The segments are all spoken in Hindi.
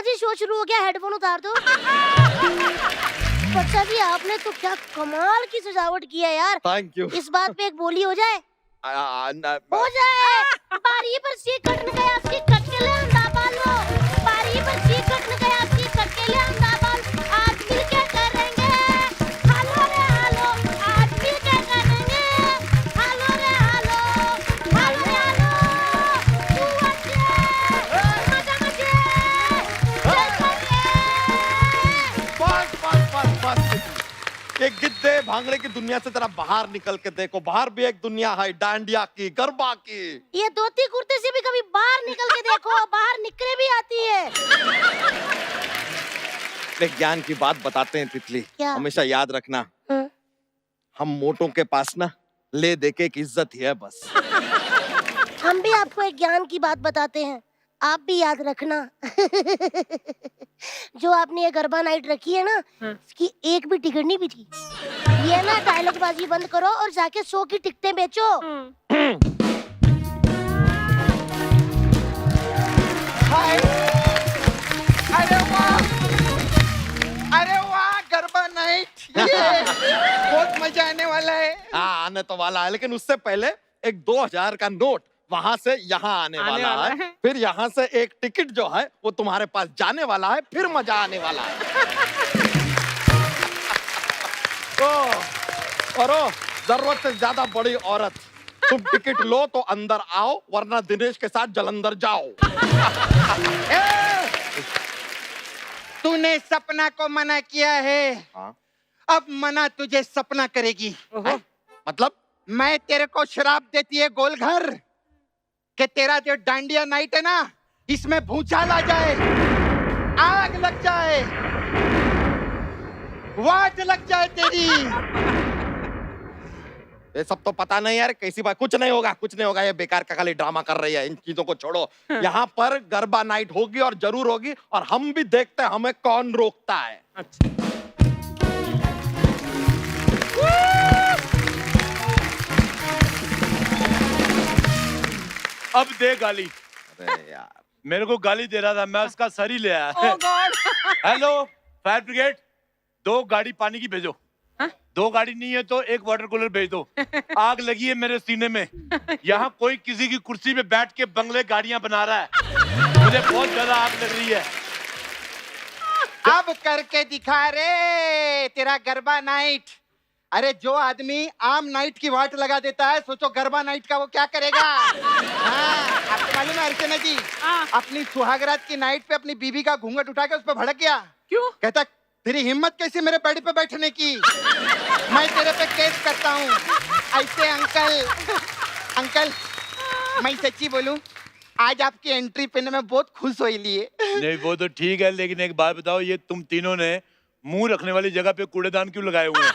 जी शो शुरू हो गया, हेडफोन उतार दो। बच्चा जी आपने तो क्या कमाल की सजावट की है यार। Thank you. इस बात पे एक बोली हो जाए। हो जाए। बारी पर सी कटन गया, सी कट के ले अंडा बाल लो। बारी पर सी कटन गया, सी कट के ले अंडा बाल। आज मिलके करेंगे हालो रे हालो, आज मिलके करेंगे हालो रे हालो, हालो रे हालो। तू अच्छे मजा मजे बस ये गिद्दे भांगड़े की दुनिया से जरा बाहर निकल के देखो। बाहर भी एक दुनिया है, डांडिया की, गरबा की। ये धोती कुर्ते से भी कभी बाहर निकल के देखो, बाहर निकले भी आती है। एक ज्ञान की बात बताते हैं तितली, क्या? हमेशा याद रखना। हम मोटों के पास ना ले दे के एक इज्जत ही है बस। हम भी आपको एक ज्ञान की बात बताते हैं, आप भी याद रखना। जो आपने ये गरबा नाइट रखी है ना, इसकी एक भी टिकट नहीं बिकी। ये ना डायलॉगबाजी बंद करो और जाके 100 की टिकटें बेचो। अरे वाह गरबा नाइट, बहुत मजा आने वाला है। हाँ आने तो वाला है, लेकिन उससे पहले एक 2000 का नोट वहां से यहाँ आने वाला है। फिर यहाँ से एक टिकट जो है वो तुम्हारे पास जाने वाला है, फिर मजा आने वाला है। और जरूरत से ज्यादा बड़ी औरत, तुम टिकट लो तो अंदर आओ, वरना दिनेश के साथ जलंधर जाओ। तूने सपना को मना किया है, हाँ? अब मना तुझे सपना करेगी। मतलब मैं तेरे को शराब देती है गोलघर कि तेरा जो डांडिया नाइट है ना, इसमें भूचाल आ जाए, आग लग जाए, वाट लग जाए तेरी। ये सब तो पता नहीं यार, कैसी बात। कुछ नहीं होगा, कुछ नहीं होगा, ये बेकार का खाली ड्रामा कर रही है। इन चीजों को छोड़ो। यहाँ पर गरबा नाइट होगी और जरूर होगी, और हम भी देखते हैं हमें कौन रोकता है। अच्छा। अब दे गाली। अरे यार मेरे को गाली दे रहा था, मैं उसका सर ही ले आया। Oh God! Hello fire brigade, 2 गाड़ी पानी की भेजो। 2 गाड़ी नहीं है तो 1 वाटर कूलर भेज दो। आग लगी है मेरे सीने में। यहाँ कोई किसी की कुर्सी पे बैठ के बंगले गाड़ियां बना रहा है। मुझे बहुत ज्यादा आग लग रही है। अब करके दिखा रे तेरा गरबा नाइट। अरे जो आदमी आम नाइट की वाट लगा देता है, सोचो गरबा नाइट का वो क्या करेगा। हाँ, आपको मालूम है अर्चना जी, अपनी सुहागरात की नाइट पे अपनी बीवी का घूंघट उठा के उस पर भड़क गया। क्यों? कहता तेरी हिम्मत कैसी मेरे बेड पे बैठने की, मैं तेरे पे केस करता हूँ। ऐसे अंकल मैं सच्ची बोलूं, आज आपकी एंट्री पे मैं बहुत खुश हो लिए। नहीं वो तो ठीक है, लेकिन एक बात बताओ, ये तुम तीनों ने मुंह रखने वाली जगह पे कूड़ेदान क्यों लगाए हुए हैं?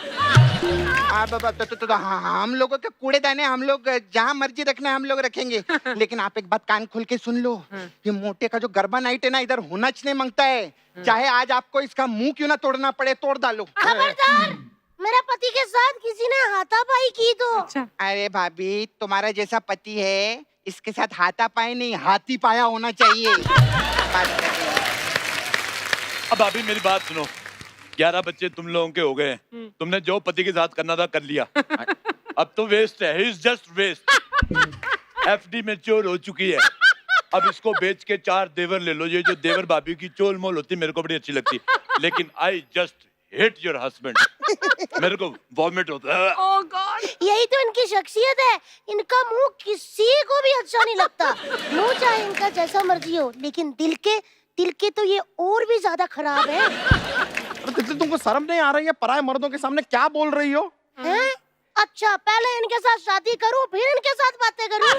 हम लोगों के कूड़ेदाने हम लोग जहाँ मर्जी रखना है हम लोग रखेंगे। लेकिन आप एक बात कान खोल के सुन लो, ये मोटे का जो गरबा नाइट है ना, इधर होना नहीं मांगता है। चाहे आज आपको इसका मुंह क्यों ना तोड़ना पड़े, तोड़ डालो। खबरदार, मेरा पति के साथ किसी ने हाथापाई की तो। अरे भाभी, तुम्हारा जैसा पति है, इसके साथ हाथापाई नहीं हाथी पाया होना चाहिए। अब अभी मेरी बात सुनो, 11 बच्चे तुम लोगों के हो गए। तुमने जो पति के साथ करना था कर लिया। अब तो वेस्ट है, he is just waste. FD mature हो चुकी है। अब इसको बेच के 4 देवर ले लो। ये जो देवर भाभी की चोल मोल होती मेरे को बड़ी अच्छी लगती, लेकिन I just hate your husband. मेरे को वॉमिट होता है। Oh God! यही तो इनकी शख्सियत है, इनका मुंह किसी को भी अच्छा नहीं लगता। मुंह चाहे इनका जैसा मर्जी हो, लेकिन दिल के तो ये और भी ज्यादा खराब है। अरे तितली, तुमको शर्म नहीं आ रही है? पराये मर्दों के सामने क्या बोल रही हो? हैं? अच्छा, पहले इनके साथ शादी करूं, फिर इनके साथ बातें करूं।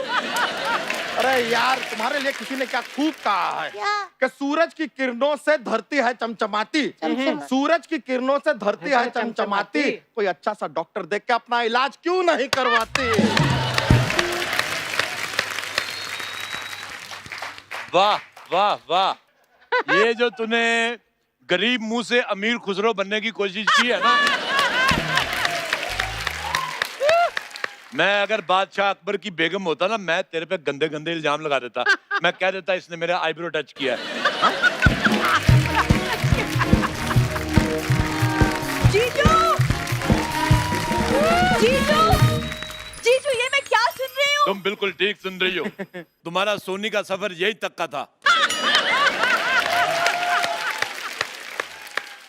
अरे यार, तुम्हारे लिए किसी ने क्या खूब कहा है क्या? कि सूरज की किरणों से धरती है चमचमाती। सूरज की किरणों से धरती है चमचमाती। कोई अच्छा सा डॉक्टर देख के अपना इलाज क्यों नहीं करवाती? वाह वाह वाह, ये जो तूने गरीब मुंह से अमीर खुसरो बनने की कोशिश की है ना, मैं अगर बादशाह अकबर की बेगम होता ना, मैं तेरे पे गंदे गंदे इल्जाम लगा देता। मैं कह देता इसने मेरा आईब्रो टच किया है। बिल्कुल ठीक सुन रही हो। तुम्हारा सोनी का सफर यही तक का था।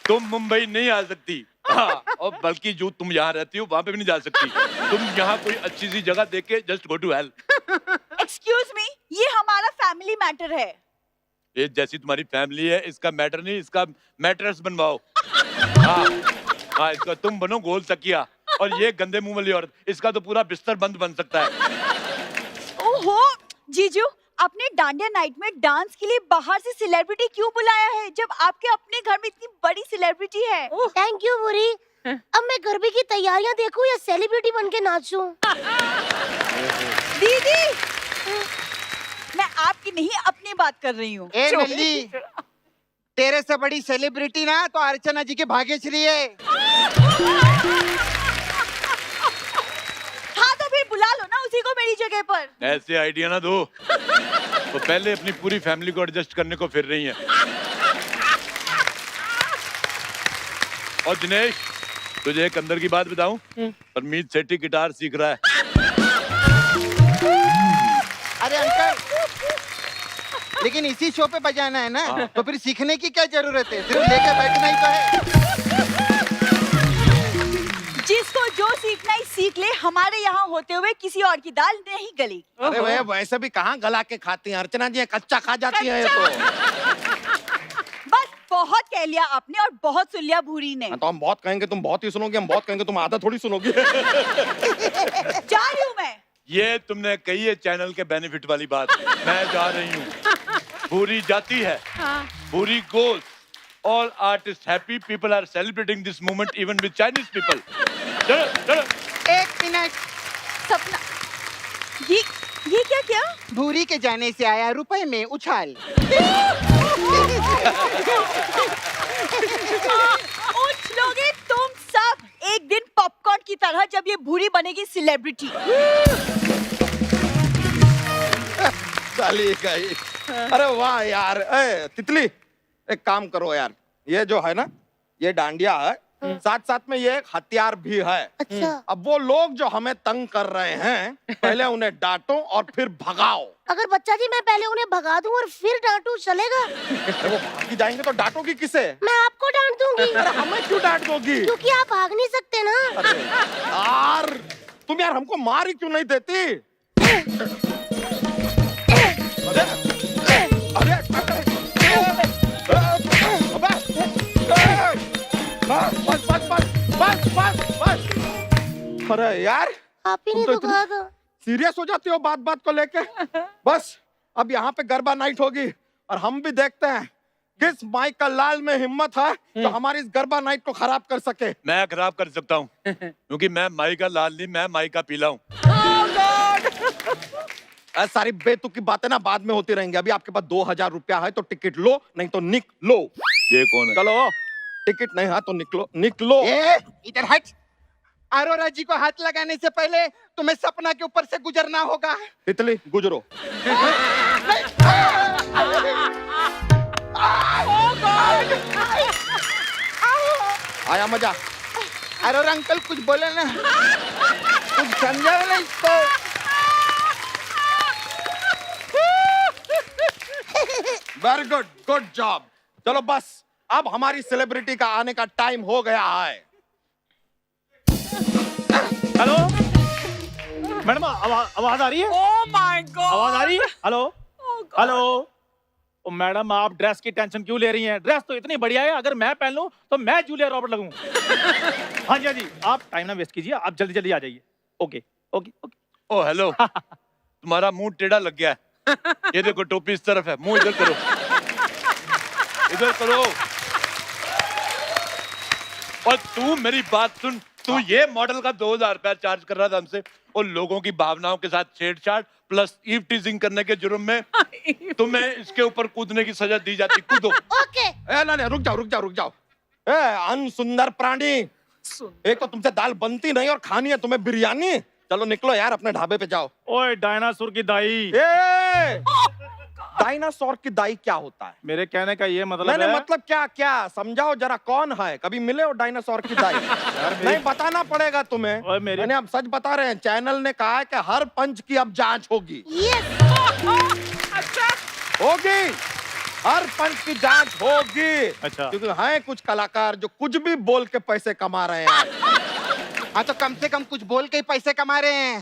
तुम मुंबई नहीं आ सकती। हाँ, और बल्कि जो तुम यहाँ रहती हो वहां पे भी नहीं जा सकती। तुम यहाँ कोई अच्छी सी जगह देख के just go to hell. Excuse me, ये हमारा फैमिली मैटर है। ये जैसी तुम्हारी फैमिली है, इसका मैटर नहीं, इसका मैट्रेस बनवाओ। हाँ, हाँ, इसका तुम बनो गोल तकिया, और ये गंदे मुंह वाली औरत, इसका तो पूरा बिस्तर बंद बन सकता है। ओहो जीजू, अपने डांडिया नाइट में डांस के लिए बाहर से सेलिब्रिटी क्यों बुलाया है जब आपके अपने घर में इतनी बड़ी सेलिब्रिटी है? थैंक यू बुरी। अब मैं गरबे की तैयारियां देखूं या सेलिब्रिटी बन के नाचूं? दीदी, मैं आपकी नहीं अपनी बात कर रही हूँ। ए नल्ली, तेरे से बड़ी सेलिब्रिटी ना तो अर्चना जी के भाग्यश्री है। हाँ तो फिर बुला लो ना उसी को मेरी जगह पर। ऐसे आइडिया ना दो। तो पहले अपनी पूरी फैमिली को एडजस्ट करने को फिर रही है। और दिनेश, तुझे एक अंदर की बात बताऊं? परमीत सेठी गिटार सीख रहा है। अरे अंकल, लेकिन इसी शो पे बजाना है ना, तो फिर सीखने की क्या जरूरत है? सिर्फ लेके बैठना ही तो है। जिसको जो सीखना ही सीख ले, हमारे यहाँ होते हुए किसी और की दाल नहीं गली। अरे वे वैसे भी कहाँ गला के खाती हैं अर्चना जी, कच्चा खा जाती है ये तो। बस बहुत कह लिया आपने और बहुत सुन लिया भूरी ने। तो हम बहुत कहेंगे तुम बहुत ही सुनोगी, हम बहुत कहेंगे तुम आधा थोड़ी सुनोगी। जा रही हूँ मैं। ये तुमने कही है चैनल के बेनिफिट वाली बात। मैं जा रही हूँ। पूरी जाती है, पूरी goes. All artists happy, people are celebrating this moment even with Chinese people. चलो, चलो। एक मिनट, सपना, ये क्या क्या? भूरी के जाने से आया रुपए में उछाल। उछलोगे तुम सब एक दिन पॉपकॉर्न की तरह जब ये भूरी बनेगी सेलिब्रिटी। चली गई। अरे वाह यार, तितली एक काम करो यार, ये जो है ना, ये डांडिया है, साथ साथ में ये एक हथियार भी है। अच्छा। अब वो लोग जो हमें तंग कर रहे हैं, पहले उन्हें डांटो और फिर भगाओ। अगर बच्चा जी मैं पहले उन्हें भगा दूं और फिर डांटूं, चलेगा? अरे वो भागी जाएंगे तो डांटोगी किसे? मैं आपको डांट दूंगी। अरे हमें क्यों डांट दोगी? क्योंकि आप भाग नहीं सकते ना। अरे यार, तुम यार हमको मार ही क्यों नहीं देती? अरे बस बस बस बस बस बस। अरे यार, आप ही तुम नहीं तो रुका दो। सीरियस हो जाती हो बात बात को लेके। बस अब यहाँ पे गरबा नाइट होगी और हम भी देखते हैं किस माइकल लाल में हिम्मत है तो हमारी इस गरबा नाइट को खराब कर सके। मैं खराब कर सकता हूँ क्योंकि मैं माई का लाल नहीं, मैं माई का पीला हूँ। सारी बेतुकी बातें ना बाद में होती रहेंगी। अभी आपके पास 2000 रुपया है तो टिकट लो, नहीं तो निकलो। ये कौन है? चलो, टिकट नहीं है तो निकलो निकलो। इधर हट। अरोरा जी को हाथ लगाने से पहले तुम्हें सपना के ऊपर से गुजरना होगा। तितली गुजरो। आया मजा? अरोरा अंकल कुछ बोले ना, कुछ समझाओ ना इसको। Very good, good job. चलो बस अब हमारी सेलिब्रिटी का आने का टाइम हो गया है। हेलो मैडम, आवाज आ रही है? ओह माय गॉड, आवाज आ रही है? Hello hello. ओ मैडम, आप ड्रेस की टेंशन क्यों ले रही हैं? ड्रेस तो इतनी बढ़िया है, अगर मैं पहन लूं तो मैं जूलिया रॉबर्ट लगूं। हाँ जी हाँ जी, आप टाइम ना वेस्ट कीजिए, आप जल्दी जल्दी आ जाइए। Okay okay okay. ओ हेलो, तुम्हारा मुंह टेढ़ा लग गया है। ये देखो टोपी इस तरफ है, मुंह इधर करो, इधर करो। और तू मेरी बात सुन, तू ये मॉडल का 2000 रुपया चार्ज कर रहा था हमसे और लोगों की भावनाओं के साथ छेड़छाड़ प्लस ईव टीजिंग करने के जुर्म में तुम्हें इसके ऊपर कूदने की सजा दी जाती। कूदो। ओके। ना रुक जाओ रुक जाओ रुक जाओ। अनसुंदर प्राणी, एक तो तुमसे दाल बनती नहीं और खानी है तुम्हें बिरयानी। चलो निकलो यार, अपने ढाबे पे जाओ। ओए डायनासोर की दाई, डायनासोर की दाई क्या होता है? मेरे कहने का ये मतलब मैंने है मतलब क्या क्या समझाओ जरा, कौन है? कभी मिले हो डायनासोर की दाई? नहीं बताना पड़ेगा तुम्हें। ओए मेरी- मैंने अब सच बता रहे हैं, चैनल ने कहा है कि हर पंच की अब जांच होगी। होगी, हर पंच की जांच होगी। अच्छा। क्योंकि हैं कुछ कलाकार जो कुछ भी बोल के पैसे कमा रहे हैं। हाँ तो कम से कम कुछ बोल के ही पैसे कमा रहे हैं,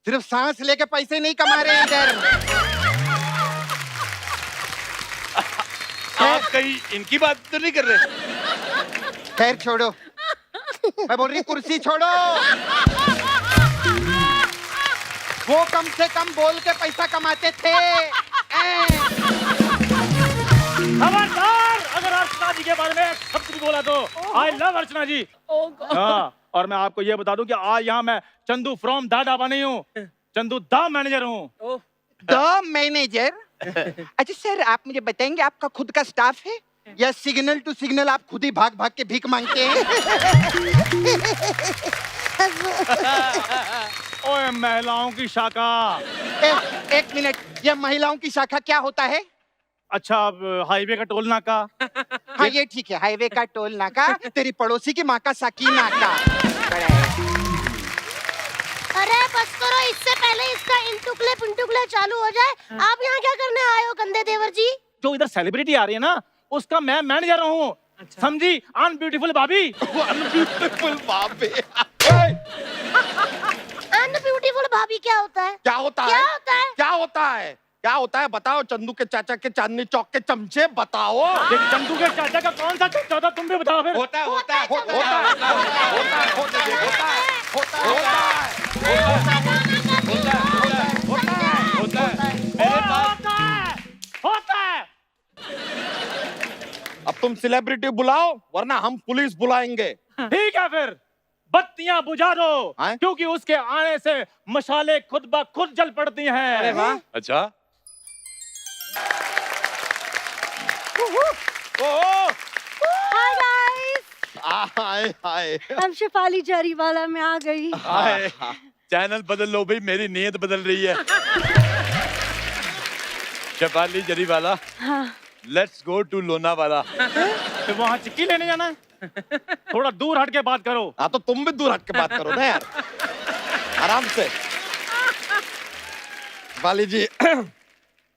सिर्फ सांस लेके पैसे नहीं कमा रहे हैं इधर। आप कहीं इनकी बात तो नहीं कर रहे? खैर छोड़ो, मैं बोल रही कुर्सी छोड़ो। वो कम से कम बोल के पैसा कमाते थे। खबरदार, अगर अर्चना जी के बारे में शब्द भी बोला तो आई लव अर्चना जी। हाँ, और मैं आपको ये बता दूं कि आज यहाँ मैं चंदू फ्रॉम दा ढाबा नहीं हूँ, चंदू दा मैनेजर हूँ। The manager? अच्छा सर, आप मुझे बताएंगे आपका खुद का स्टाफ है या सिग्नल टू सिग्नल आप खुद ही भाग भाग के भीख मांगते हैं? ओए महिलाओं की शाखा। एक मिनट, ये महिलाओं की शाखा क्या होता है? अच्छा, अब हाईवे का टोल नाका। हाँ ये ठीक है, हाईवे का टोल नाका, तेरी पड़ोसी की माँ का साकी नाका। अरे बस करो, इससे पहले इसका इंटुकले पिंटुकले चालू हो जाए। आप यहाँ क्या करने आए हो गंदे देवर जी? जो इधर सेलिब्रिटी आ रही है ना, उसका मैं मैनेजर हूँ। समझी? अनब्यूटीफुल भाभी। अनब्यूटीफुल भाभी। अनब्यूटीफुल भाभी क्या होता है? क्या होता है? क्या होता है? क्या होता है? क्या होता है? बताओ। चंदू के चाचा के चांदनी चौक के चमचे बताओ। ये चंदू के चाचा का कौन सा चमचा था, तुम भी बताओ फिर। होता है, होता है, होता है, होता है, होता है, होता है, होता है, होता है, होता है, होता है। मेरे पास होता है। अब तुम सेलिब्रिटी बुलाओ वरना हम पुलिस बुलाएंगे। ठीक है फिर, बत्तियां बुझा दो, हैं? क्योंकि उसके आने से मशाले खुद ब खुद जल पड़ती हैं। अरे वाह। अच्छा, हाय गाइस, आए आए हम शिफाली जरीवाला में आ गई। आए। चैनल बदल लो भाई, मेरी नीयत बदल रही है। Shefali Jariwala, let's go to Lonavala. तो वहाँ चिक्की लेने जाना है? थोड़ा दूर हट के बात करो। हाँ तो तुम भी दूर हट के बात करो ना यार, आराम से। वाली जी,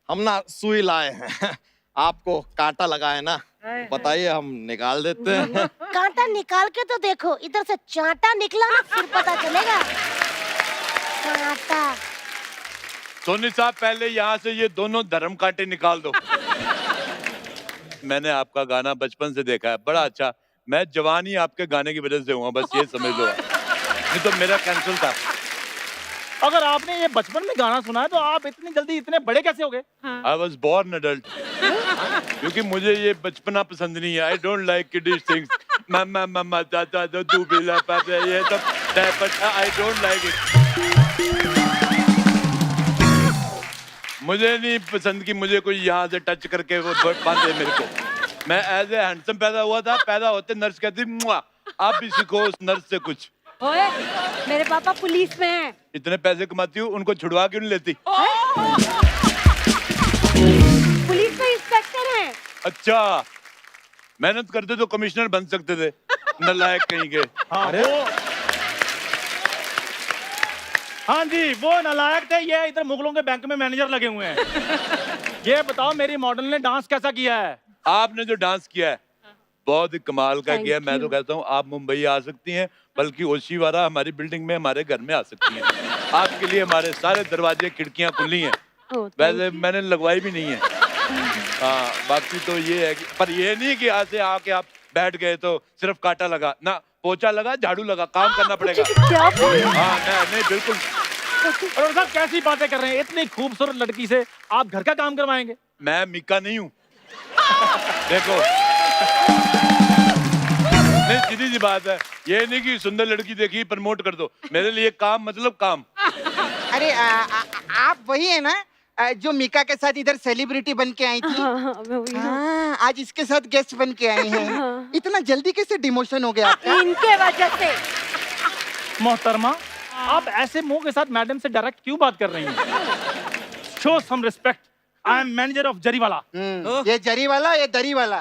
हम ना सुई लाए हैं, आपको कांटा लगा है ना, बताइए हम निकाल देते हैं। कांटा निकाल के तो देखो, इधर से चांटा निकला ना फिर पता चलेगा। कांटा। सोनी साहब, पहले यहाँ से ये दोनों धर्म कांटे निकाल दो। मैंने आपका गाना बचपन से देखा है, बड़ा अच्छा। मैं जवान ही आपके गाने की वजह से हुआ, बस ये समझ लो। नहीं तो मेरा कैंसिल था। अगर आपने ये बचपन में गाना सुना है तो आप इतनी जल्दी इतने बड़े कैसे हो गए? I was born adult. क्योंकि मुझे ये बचपना पसंद नहीं है। I don't like kiddish things. मम्मा मम्मा चाचा जो तू बिला पापा, ये सब आई डोंट लाइक इट। मुझे नहीं पसंद कि मुझे कोई यहाँ से टच करके वो बांधे मेरे को। मैं एज ए हैंडसम पैदा हुआ था, पैदा होते नर्स कहती मुआ, आप भी सीखो उस नर्स से कुछ। ओए, मेरे पापा पुलिस में हैं। इतने पैसे कमाती हूँ, उनको छुड़वा क्यों नहीं लेती? पुलिस में इंस्पेक्टर हैं। अच्छा, मेहनत करते तो कमिश्नर बन सकते थे, नालायक कहीं के। हाँ, हाँ जी, वो नालायक थे। ये इधर मुगलों के बैंक में मैनेजर लगे हुए हैं। ये बताओ, मेरी मॉडल ने डांस कैसा किया है? आपने जो डांस किया है बहुत ही कमाल का किया है। मैं तो कहता हूँ आप मुंबई आ सकती हैं, बल्कि ओशीवारा हमारी बिल्डिंग में हमारे घर में आ सकती हैं। आपके लिए हमारे सारे दरवाजे खिड़कियां खुली हैं। वैसे मैंने लगवाई भी नहीं है। हाँ, बाकी तो ये है कि, पर ये नहीं कि यहाँ से आके आप बैठ गए तो सिर्फ कांटा लगा ना, पोछा लगा, झाड़ू लगा, काम करना पड़ेगा। क्या बोल? हाँ नहीं बिल्कुल। और साहब कैसी बातें कर रहे हैं? इतनी खूबसूरत लड़की से आप घर का काम करवाएंगे? मैं मिक्का नहीं हूँ। देखो, नहीं सीधी सी बात है, ये नहीं कि सुंदर लड़की देखी प्रमोट कर दो। मेरे लिए काम मतलब काम। अरे आप वही है ना जो मीका के साथ इधर सेलिब्रिटी बन के आई थी? हाँ, आज इसके साथ गेस्ट बन के आई हैं। इतना जल्दी कैसे डिमोशन हो गया आपका? इनके वजह से। मोहतरमा, आप ऐसे मुंह के साथ मैडम से डायरेक्ट क्यों बात कर रही हैं? Show some respect. I am manager of Jariwala. ये जरी वाला, ये दरी वाला।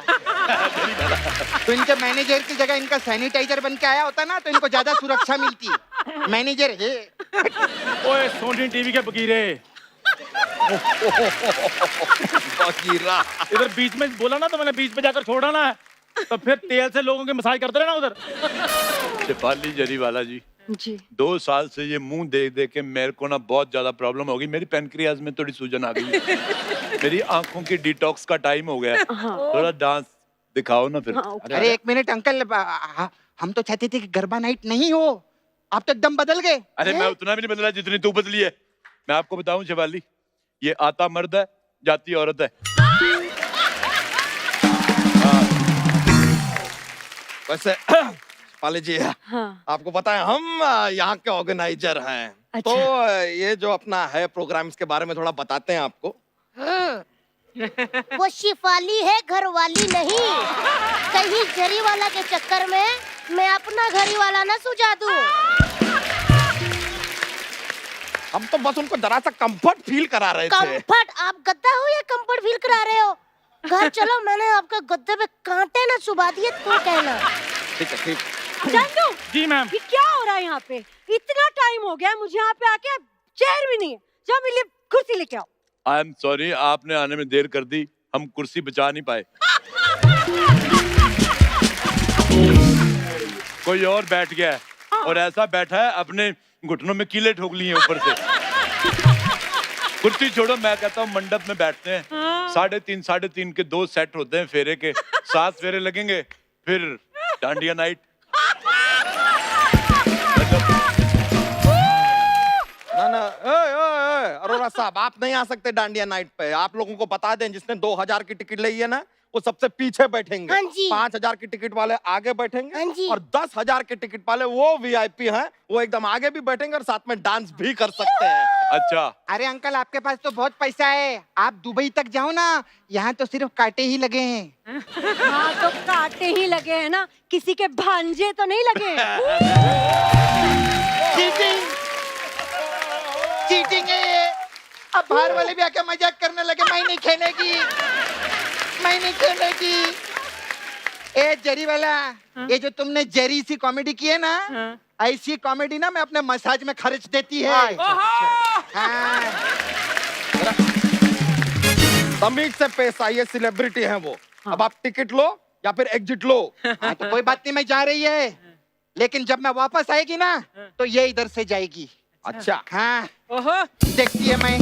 तो इनके मैनेजर की जगह इनका सैनिटाइजर बन के आया होता ना तो इनको ज्यादा सुरक्षा मिलती। मैनेजर है। ओए सोनी टीवी के बकीरे, बकीरा। इधर बीच में बोला ना तो मैंने बीच में जाकर छोड़ा ना, तो फिर तेल से लोगों की मसाज करते रहना उधर। शेफाली जरीवाला जी, जी 2 साल से ये मुंह देख देख के मेरे को ना बहुत ज्यादा प्रॉब्लम हो गई। मेरी पेनक्रियाज में थोड़ी सूजन आ गई है। मेरी आंखों की डिटॉक्स का टाइम हो गया है। थोड़ा डांस दिखाओ ना फिर। अरे 1 मिनट अंकल, हम तो चाहते थे कि गरबा नाइट नहीं हो, आप तो एकदम बदल गए। अरे मैं उतना भी नहीं बदला जितनी तू बदली है। मैं आपको बताऊं शेफाली, ये आता मर्द है, जाती औरत है। वैसे पाले जी, आपको पता है हम यहाँ के ऑर्गेनाइजर हैं। तो ये जो अपना है प्रोग्राम, इसके बारे में थोड़ा बताते हैं आपको। वो शिफाली है, घर वाली नहीं। कहीं जरी वाला के चक्कर में मैं अपना घरी वाला ना सुझा दूं। हम तो बस उनको जरा सा कंफर्ट फील करा रहे थे। कंफर्ट? आप गद्दा हो या कंफर्ट फील करा रहे हो? घर चलो, मैंने आपके गद्दे पे कांटे ना चुभा दिए तो कहना। ठीक है, ठीक। चंदू, जी मैम। ये क्या हो रहा है यहाँ पे? इतना टाइम हो गया मुझे यहाँ पे आके, चेयर भी नहीं है। जाओ मेरे लिए कुर्सी लेके आओ। आई एम सॉरी, आपने आने में देर कर दी, हम कुर्सी बचा नहीं पाए। कोई और बैठ गया है, और ऐसा बैठा है अपने घुटनों में कीले ठोक लिए ऊपर से। कुर्सी छोड़ो, मैं कहता हूँ मंडप में बैठते हैं। 3.5 के 2 सेट होते हैं फेरे के, 7 फेरे लगेंगे, फिर डांडिया नाइट। ना अरोरा साहब, आप नहीं आ सकते डांडिया नाइट पे। आप लोगों को बता दें, जिसने 2000 की टिकट ली है ना, वो सबसे पीछे बैठेंगे। हाँ जी। 5000 की टिकट वाले आगे हाँ बैठेंगे, जी। और 10,000 के टिकट वाले वो वीआईपी हैं, वो एकदम आगे भी बैठेंगे और साथ में डांस भी कर सकते हैं। अच्छा, अरे अंकल, आपके पास तो बहुत पैसा है, आप दुबई तक जाओ ना, यहाँ तो सिर्फ कांटे ही लगे हैं। हाँ तो कांटे ही लगे हैं ना, किसी के भांजे तो नहीं लगे। चीटिंग, चीटिंग है ये। अब बाहर वाले भी आके मजाक करने लगे, मैं नहीं खेलेगी, मैं नहीं खेलेगी। ए जरी वाला, ये जो तुमने जरी सी कॉमेडी की है ना, ऐसी कॉमेडी ना मैं अपने मसाज में खर्च देती है। हाँ। तमीज से पेश आइए, सेलिब्रिटी हैं वो। अब आप टिकट लो या फिर एग्जिट लो। हाँ तो कोई बात नहीं, मैं जा रही है, लेकिन जब मैं वापस आएगी ना तो ये इधर से जाएगी। अच्छा, हाँ देखती है मैं।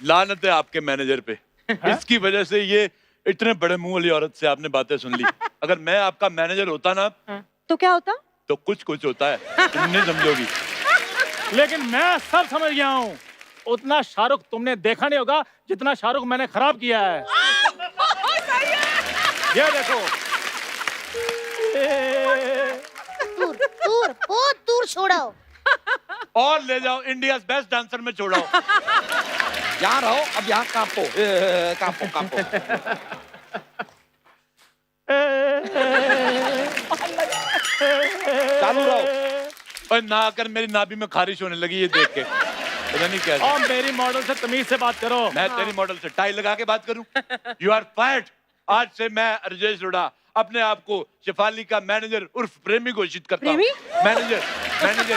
लानत है आपके मैनेजर पे। इसकी वजह से ये इतने बड़े मुंह वाली औरत से आपने बातें सुन ली। अगर मैं आपका मैनेजर होता ना, तो क्या होता? तो कुछ होता है, तुम नहीं समझोगी। लेकिन मैं सब समझ गया हूँ। उतना शाहरुख तुमने देखा नहीं होगा जितना शाहरुख मैंने खराब किया है। ये देखो, दूर दूर, बहुत दूर छोड़ो। और ले जाओ, इंडिया बेस्ट डांसर में छोड़ाओ। यहाँ रहो, अब यहाँ कांपो, कांपो कांपो। चालू रहो। और ना आकर मेरी नाभि में खारिश होने लगी ये देख के, पता नहीं क्या। और मेरी मॉडल से तमीज से बात करो। मैं तेरी मॉडल से टाई लगा के बात करूं? You are fired. आज से मैं राजेश रोड़ा अपने आप को शेफाली का मैनेजर उर्फ प्रेमी घोषित करता हूं। मैनेजर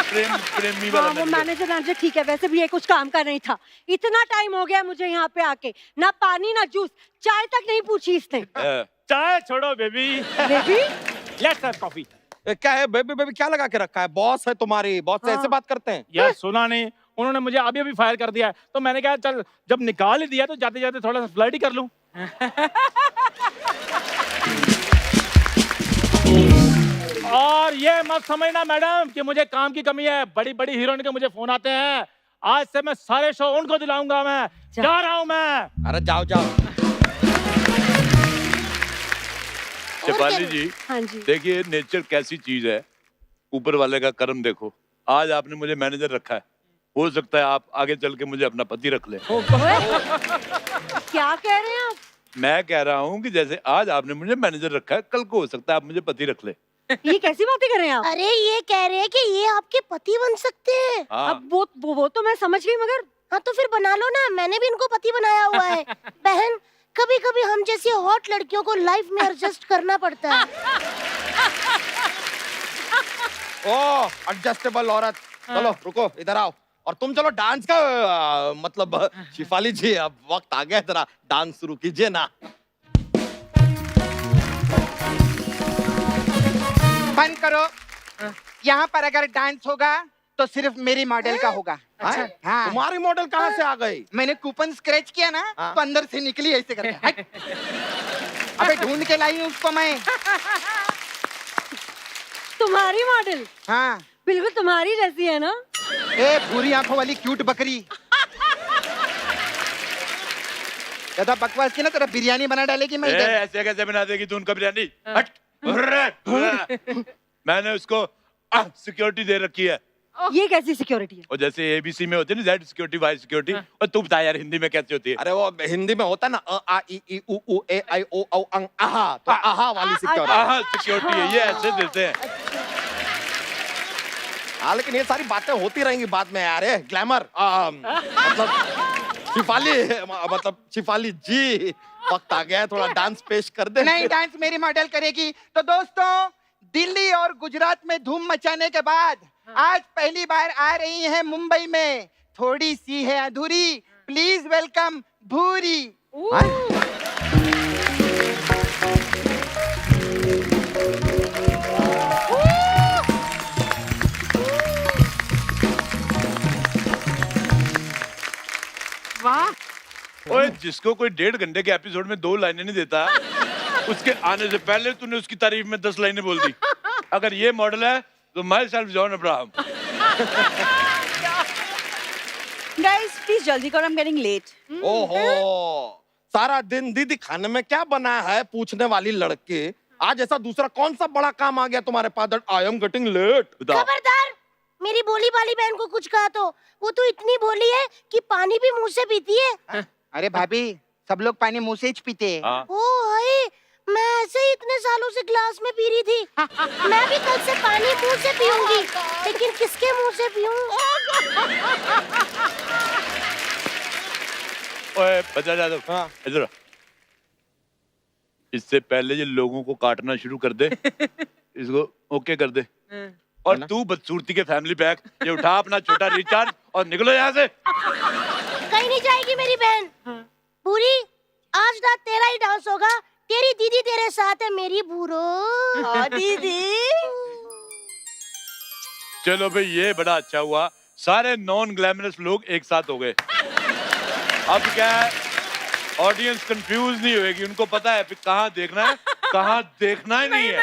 प्रेमी वाला हाँ, वो मैनेजर ठीक है, वैसे भी ये कुछ काम का नहीं था। इतना टाइम हो गया मुझे यहाँ पे आके, ना पानी ना जूस, चाय तक नहीं पूछी इसने। चाय छोड़ो baby, baby let's have coffee. क्या है बेबी, बेबी क्या लगा के रखा है? बॉस है तुम्हारी, बॉस से ऐसे बात करते हैं? यार सुना नहीं, उन्होंने मुझे अभी फायर कर दिया है, तो मैंने कहा चल जब निकाल ही दिया तो जाते जाते थोड़ा सा फ्लर्ट ही कर लूं। और ये मत समझना मैडम कि मुझे काम की कमी है। बड़ी बड़ी हीरोइन के मुझे फोन आते हैं। आज से मैं सारे शो उनको दिलाऊंगा। मैं जा रहा हूं मैं। अरे जाओ जाओ। शेफाली जी, हाँ जी। देखिए नेचर कैसी चीज है, ऊपर वाले का कर्म देखो। आज आपने मुझे मैनेजर रखा है, हो सकता है आप आगे चल के मुझे अपना पति रख ले। क्या कह रहे हैं आप? मैं कह रहा हूँ कि जैसे आज आपने मुझे मैनेजर रखा है, कल को हो सकता है आप मुझे पति रख ले। ये कैसी बातें कर रहे हैं आप? अरे ये कह रहे हैं कि ये आपके पति बन सकते हैं। हाँ। अब वो तो मैं समझ गई, मगर हाँ तो फिर बना लो ना, मैंने भी इनको पति बनाया हुआ है। बहन, कभी कभी हम जैसी हॉट लड़कियों को लाइफ में एडजस्ट करना पड़ता है। ओ एडजस्टेबल औरत, चलो रुको, इधर आओ। और तुम चलो डांस का मतलब शिफाली जी, अब वक्त आ गया, जरा डांस शुरू कीजिए ना। बंद करो। यहाँ पर अगर डांस होगा तो सिर्फ मेरी मॉडल का होगा। अच्छा, हाँ। तुम्हारी मॉडल कहाँ से आ गई? मैंने कूपन स्क्रैच किया ना, हाँ। तो अंदर से निकली ऐसे करके। हट। अबे ढूंढ के लाई हूँ उसको मैं। तुम्हारी मॉडल हाँ। बिल्कुल तुम्हारी जैसी है ना? ए भूरी आंखों वाली क्यूट बकरी, ज्यादा बकवास की ना तेरा बिरयानी बना डालेगी मैं इधर। ऐसे कैसे बना देगी तू उनका बिरयानी? हट। मैंने उसको सिक्योरिटी दे रखी है। ये कैसी सिक्योरिटी है? और जैसे एबीसी में होती है ना, जेड सिक्योरिटी, वाई सिक्योरिटी, और तू बता यार हिंदी में कैसे होती है? अरे वो हिंदी में होता है ना, अ आ इ ई उ ऊ ए आई ओ औ अंग आहा, तो आहा वाली सिक्योरिटी। सिक्योरिटी है ये, ऐसे देते हैं। हाँ, लेकिन ये सारी बातें होती रहेंगी बाद में यार। ग्लैमर मतलब शिफाली, मतलब शिफाली जी, वक्त आ गया है, थोड़ा डांस पेश कर दे। नहीं, डांस मेरी मॉडल करेगी। तो दोस्तों, दिल्ली और गुजरात में धूम मचाने के बाद आज पहली बार आ रही है मुंबई में, थोड़ी सी है अधूरी, प्लीज वेलकम भूरी। ओए, जिसको कोई 1.5 घंटे के एपिसोड में 2 लाइनें नहीं देता, उसके आने से पहले तूने उसकी तारीफ में 10 लाइनें बोल दी। अगर ये मॉडल है तो my self John Abraham. Guys please जल्दी करो, आई एम गेटिंग लेट। ओहो, सारा दिन दीदी खाने में क्या बना है पूछने वाली लड़की, आज ऐसा दूसरा कौन सा बड़ा काम आ गया तुम्हारे पास? I am getting late. खबरदार, मेरी भोली वाली बहन को कुछ कहा तो वो तो इतनी भोली है कि पानी भी मुंह से पीती है। अरे भाभी, सब लोग पानी मुंह से ही पीते हैं। हाँ। ओ हाय, मैं ऐसे ही इतने सालों से ग्लास में पी रही थी। मैं भी कल से पानी मुंह से पीऊंगी, लेकिन किसके मुंह से पीऊं? ओए बजा जादव, हाँ। इधर आ। इससे पहले ये लोगों को काटना शुरू कर दे, इसको ओके कर दे। और तू बदसूरती के फैमिली पैक ये उठा अपना छोटा रिचार्ज और निकलो यहाँ से। कहीं नहीं जाएगी मेरी बहन। पूरी, आज रात तेरा ही डांस होगा, तेरी दीदी तेरे साथ है मेरी भूरो। दीदी चलो भाई, ये बड़ा अच्छा हुआ, सारे नॉन ग्लैमरस लोग एक साथ हो गए। अब क्या है, ऑडियंस कंफ्यूज नहीं होएगी, उनको पता है कहाँ देखना है, कहाँ देखना ही नहीं है।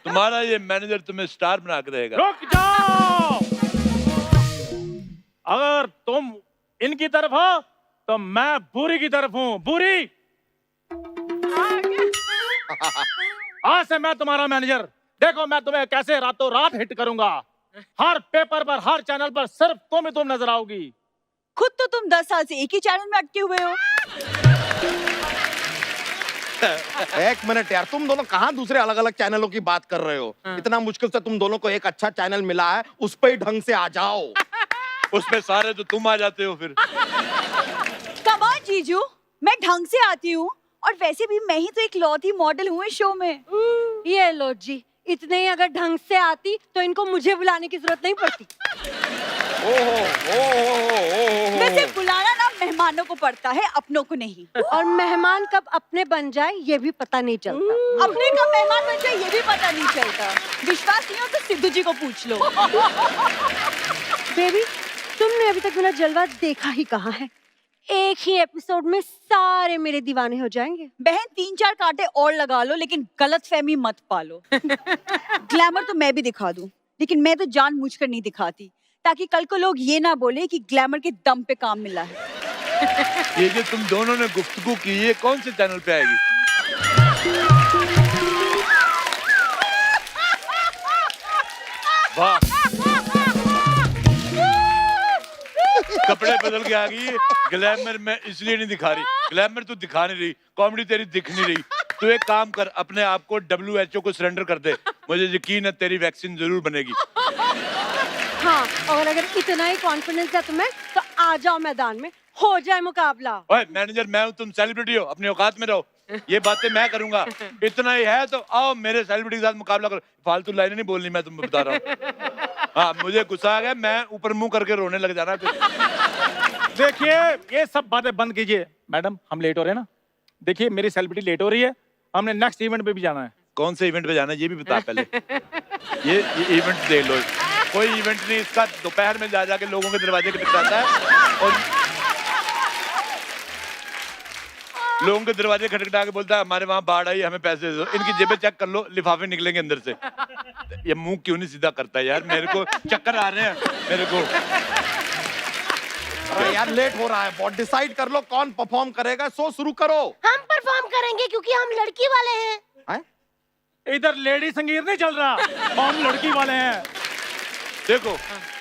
तुम्हारा ये मैनेजर तुम्हें स्टार बना के रहेगा। रुक जाओ। अगर तुम इनकी तरफ हो तो मैं भूरी की तरफ हूँ। भूरी, आज से मैं तुम्हारा मैनेजर। देखो मैं तुम्हें कैसे रातों रात हिट करूंगा। हर पेपर पर, हर चैनल पर सिर्फ तुम ही तुम नजर आओगी। खुद तो तुम 10 साल से एक ही चैनल में अटके हुए हो। एक मिनट यार, तुम दोनों कहाँ दूसरे अलग अलग चैनलों की बात कर रहे हो? इतना मुश्किल से तुम दोनों को एक अच्छा चैनल मिला है, उस पे ही ढंग से आ जाओ। उसमें सारे तो तुम आ जाते हो फिर। कमाल जीजू, मैं ढंग से आती हूँ, और वैसे भी मैं ही तो एक लौती मॉडल हूँ इस शो में। ये लो जी, इतने ही अगर ढंग से आती तो इनको मुझे बुलाने की जरूरत नहीं पड़ती। वैसे बुलाना ना मेहमानों को पड़ता है, अपनों को नहीं। और मेहमान कब अपने बन जाए ये भी पता नहीं चलता। अपने का मेहमान बन जाए ये भी पता नहीं चलता। विश्वास नहीं हो तो सिद्धू जी को पूछ लो। बेबी, तुमने अभी तक मेरा जलवा देखा ही कहाँ है? एक ही एपिसोड में सारे मेरे दीवाने हो जाएंगे। बहन 3-4 कांटे और लगा लो, लेकिन गलतफहमी मत पालो। ग्लैमर तो मैं भी दिखा दूं, लेकिन मैं तो जानबूझकर नहीं दिखाती, ताकि कल को लोग ये ना बोले कि ग्लैमर के दम पे काम मिला है। ये जो तुम दोनों ने गुफ्तगू की, ये कौन से चैनल पे आएगी? वाह, कपड़े बदल के आ गई। ग्लैमर मैं इसलिए नहीं दिखा रही, ग्लैमर तू दिखा नहीं रही, कॉमेडी तेरी दिख नहीं रही। तू एक काम कर, अपने आप को WHO को सरेंडर कर दे, मुझे यकीन है तेरी वैक्सीन जरूर बनेगी। हाँ, और अगर इतना ही कॉन्फिडेंस है तुम्हें तो आ जाओ मैदान में, हो जाए मुकाबला। ओए मैनेजर, मैं हूँ, तुम सेलिब्रिटी हो, अपनी औकात में रहो। ये बातें मैं करूंगा, इतना ही है तो आओ मेरे सेलिब्रिटी के साथ मुकाबला करो। फालतू लाइनें नहीं बोलनी, मैं तुम्हें बता रहा हूँ। हाँ, मुझे गुस्सा आ गया, मैं ऊपर मुंह करके रोने लग जाना फिर। देखिए ये सब बातें बंद कीजिए। मैडम हम लेट हो रहे हैं ना, देखिए मेरी सेलिब्रिटी लेट हो रही है, हमने नेक्स्ट इवेंट पे भी जाना है। कौन से इवेंट पे जाना है ये भी बता पहले। ये इवेंट देख लो, कोई इवेंट नहीं, इसका दोपहर में जा जाके लोगों के दरवाजे पे खटखटाता है और लोगों के दरवाजे खटखटा के बोलता है हमारे वहां बाढ़ आई, हमें पैसे दो। इनकी जेबें चेक कर लो, लिफाफे निकलेंगे अंदर से। ये मुंह क्यों नहीं सीधा करता यार, मेरे को चक्कर आ रहे हैं मेरे को। अरे यार लेट हो रहा है, बहुत डिसाइड कर लो कौन परफॉर्म करेगा, शो शुरू करो। हम परफॉर्म करेंगे क्योंकि हम लड़की वाले हैं। इधर लेडी संगीत नहीं चल रहा, हम लड़की वाले हैं। देखो